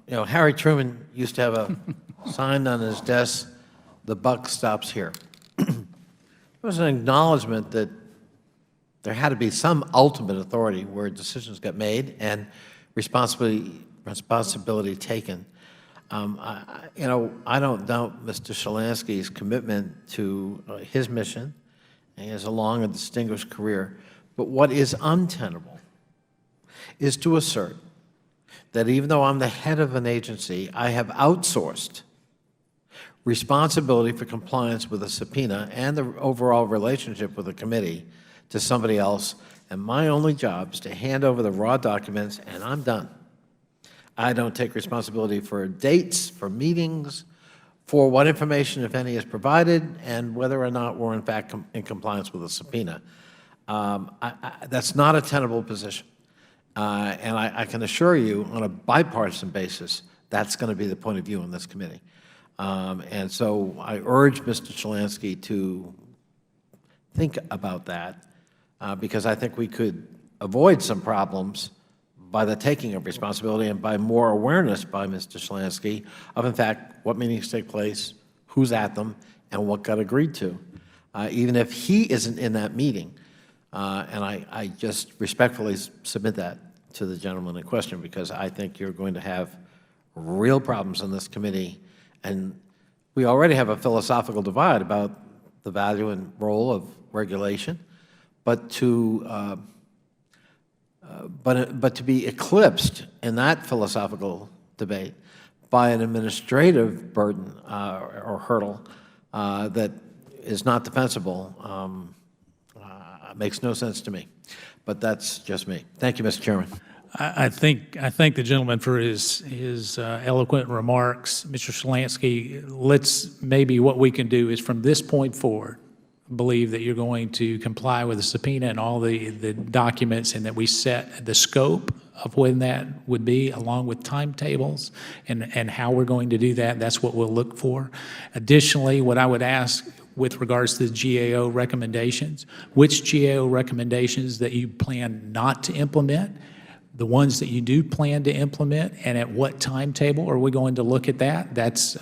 Harry Truman used to have a sign on his desk, "The buck stops here." It was an acknowledgement that there had to be some ultimate authority where decisions got made and responsibility taken. I don't doubt Mr. Shalansky's commitment to his mission, and he has a long and distinguished career. But what is untenable is to assert that even though I'm the head of an agency, I have outsourced responsibility for compliance with a subpoena and the overall relationship with the committee to somebody else, and my only job is to hand over the raw documents, and I'm done. I don't take responsibility for dates, for meetings, for what information, if any, is provided, and whether or not we're in fact in compliance with a subpoena. That's not a tenable position. And I can assure you, on a bipartisan basis, that's going to be the point of view on this committee. And so I urge Mr. Shalansky to think about that, because I think we could avoid some problems by the taking of responsibility and by more awareness by Mr. Shalansky of, in fact, what meetings take place, who's at them, and what got agreed to, even if he isn't in that meeting. And I just respectfully submit that to the gentleman in question, because I think you're going to have real problems in this committee. And we already have a philosophical divide about the value and role of regulation, but to be eclipsed in that philosophical debate by an administrative burden or hurdle that is not defensible makes no sense to me. But that's just me. Thank you, Mr. Chairman. I thank the gentleman for his eloquent remarks. Mr. Shalansky, maybe what we can do is from this point forward, believe that you're going to comply with the subpoena and all the documents, and that we set the scope of when that would be, along with timetables and how we're going to do that. That's what we'll look for. Additionally, what I would ask with regards to the GAO recommendations, which GAO recommendations that you plan not to implement, the ones that you do plan to implement, and at what timetable are we going to look at that?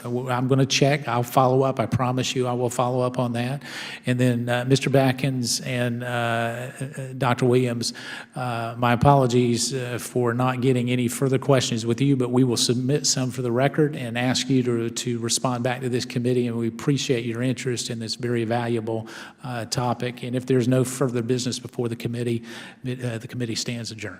I'm going to check. I'll follow up. I promise you I will follow up on that. And then Mr. Batkins and Dr. Williams, my apologies for not getting any further questions with you, but we will submit some for the record and ask you to respond back to this committee, and we appreciate your interest in this very valuable topic. And if there's no further business before the committee stands adjourned.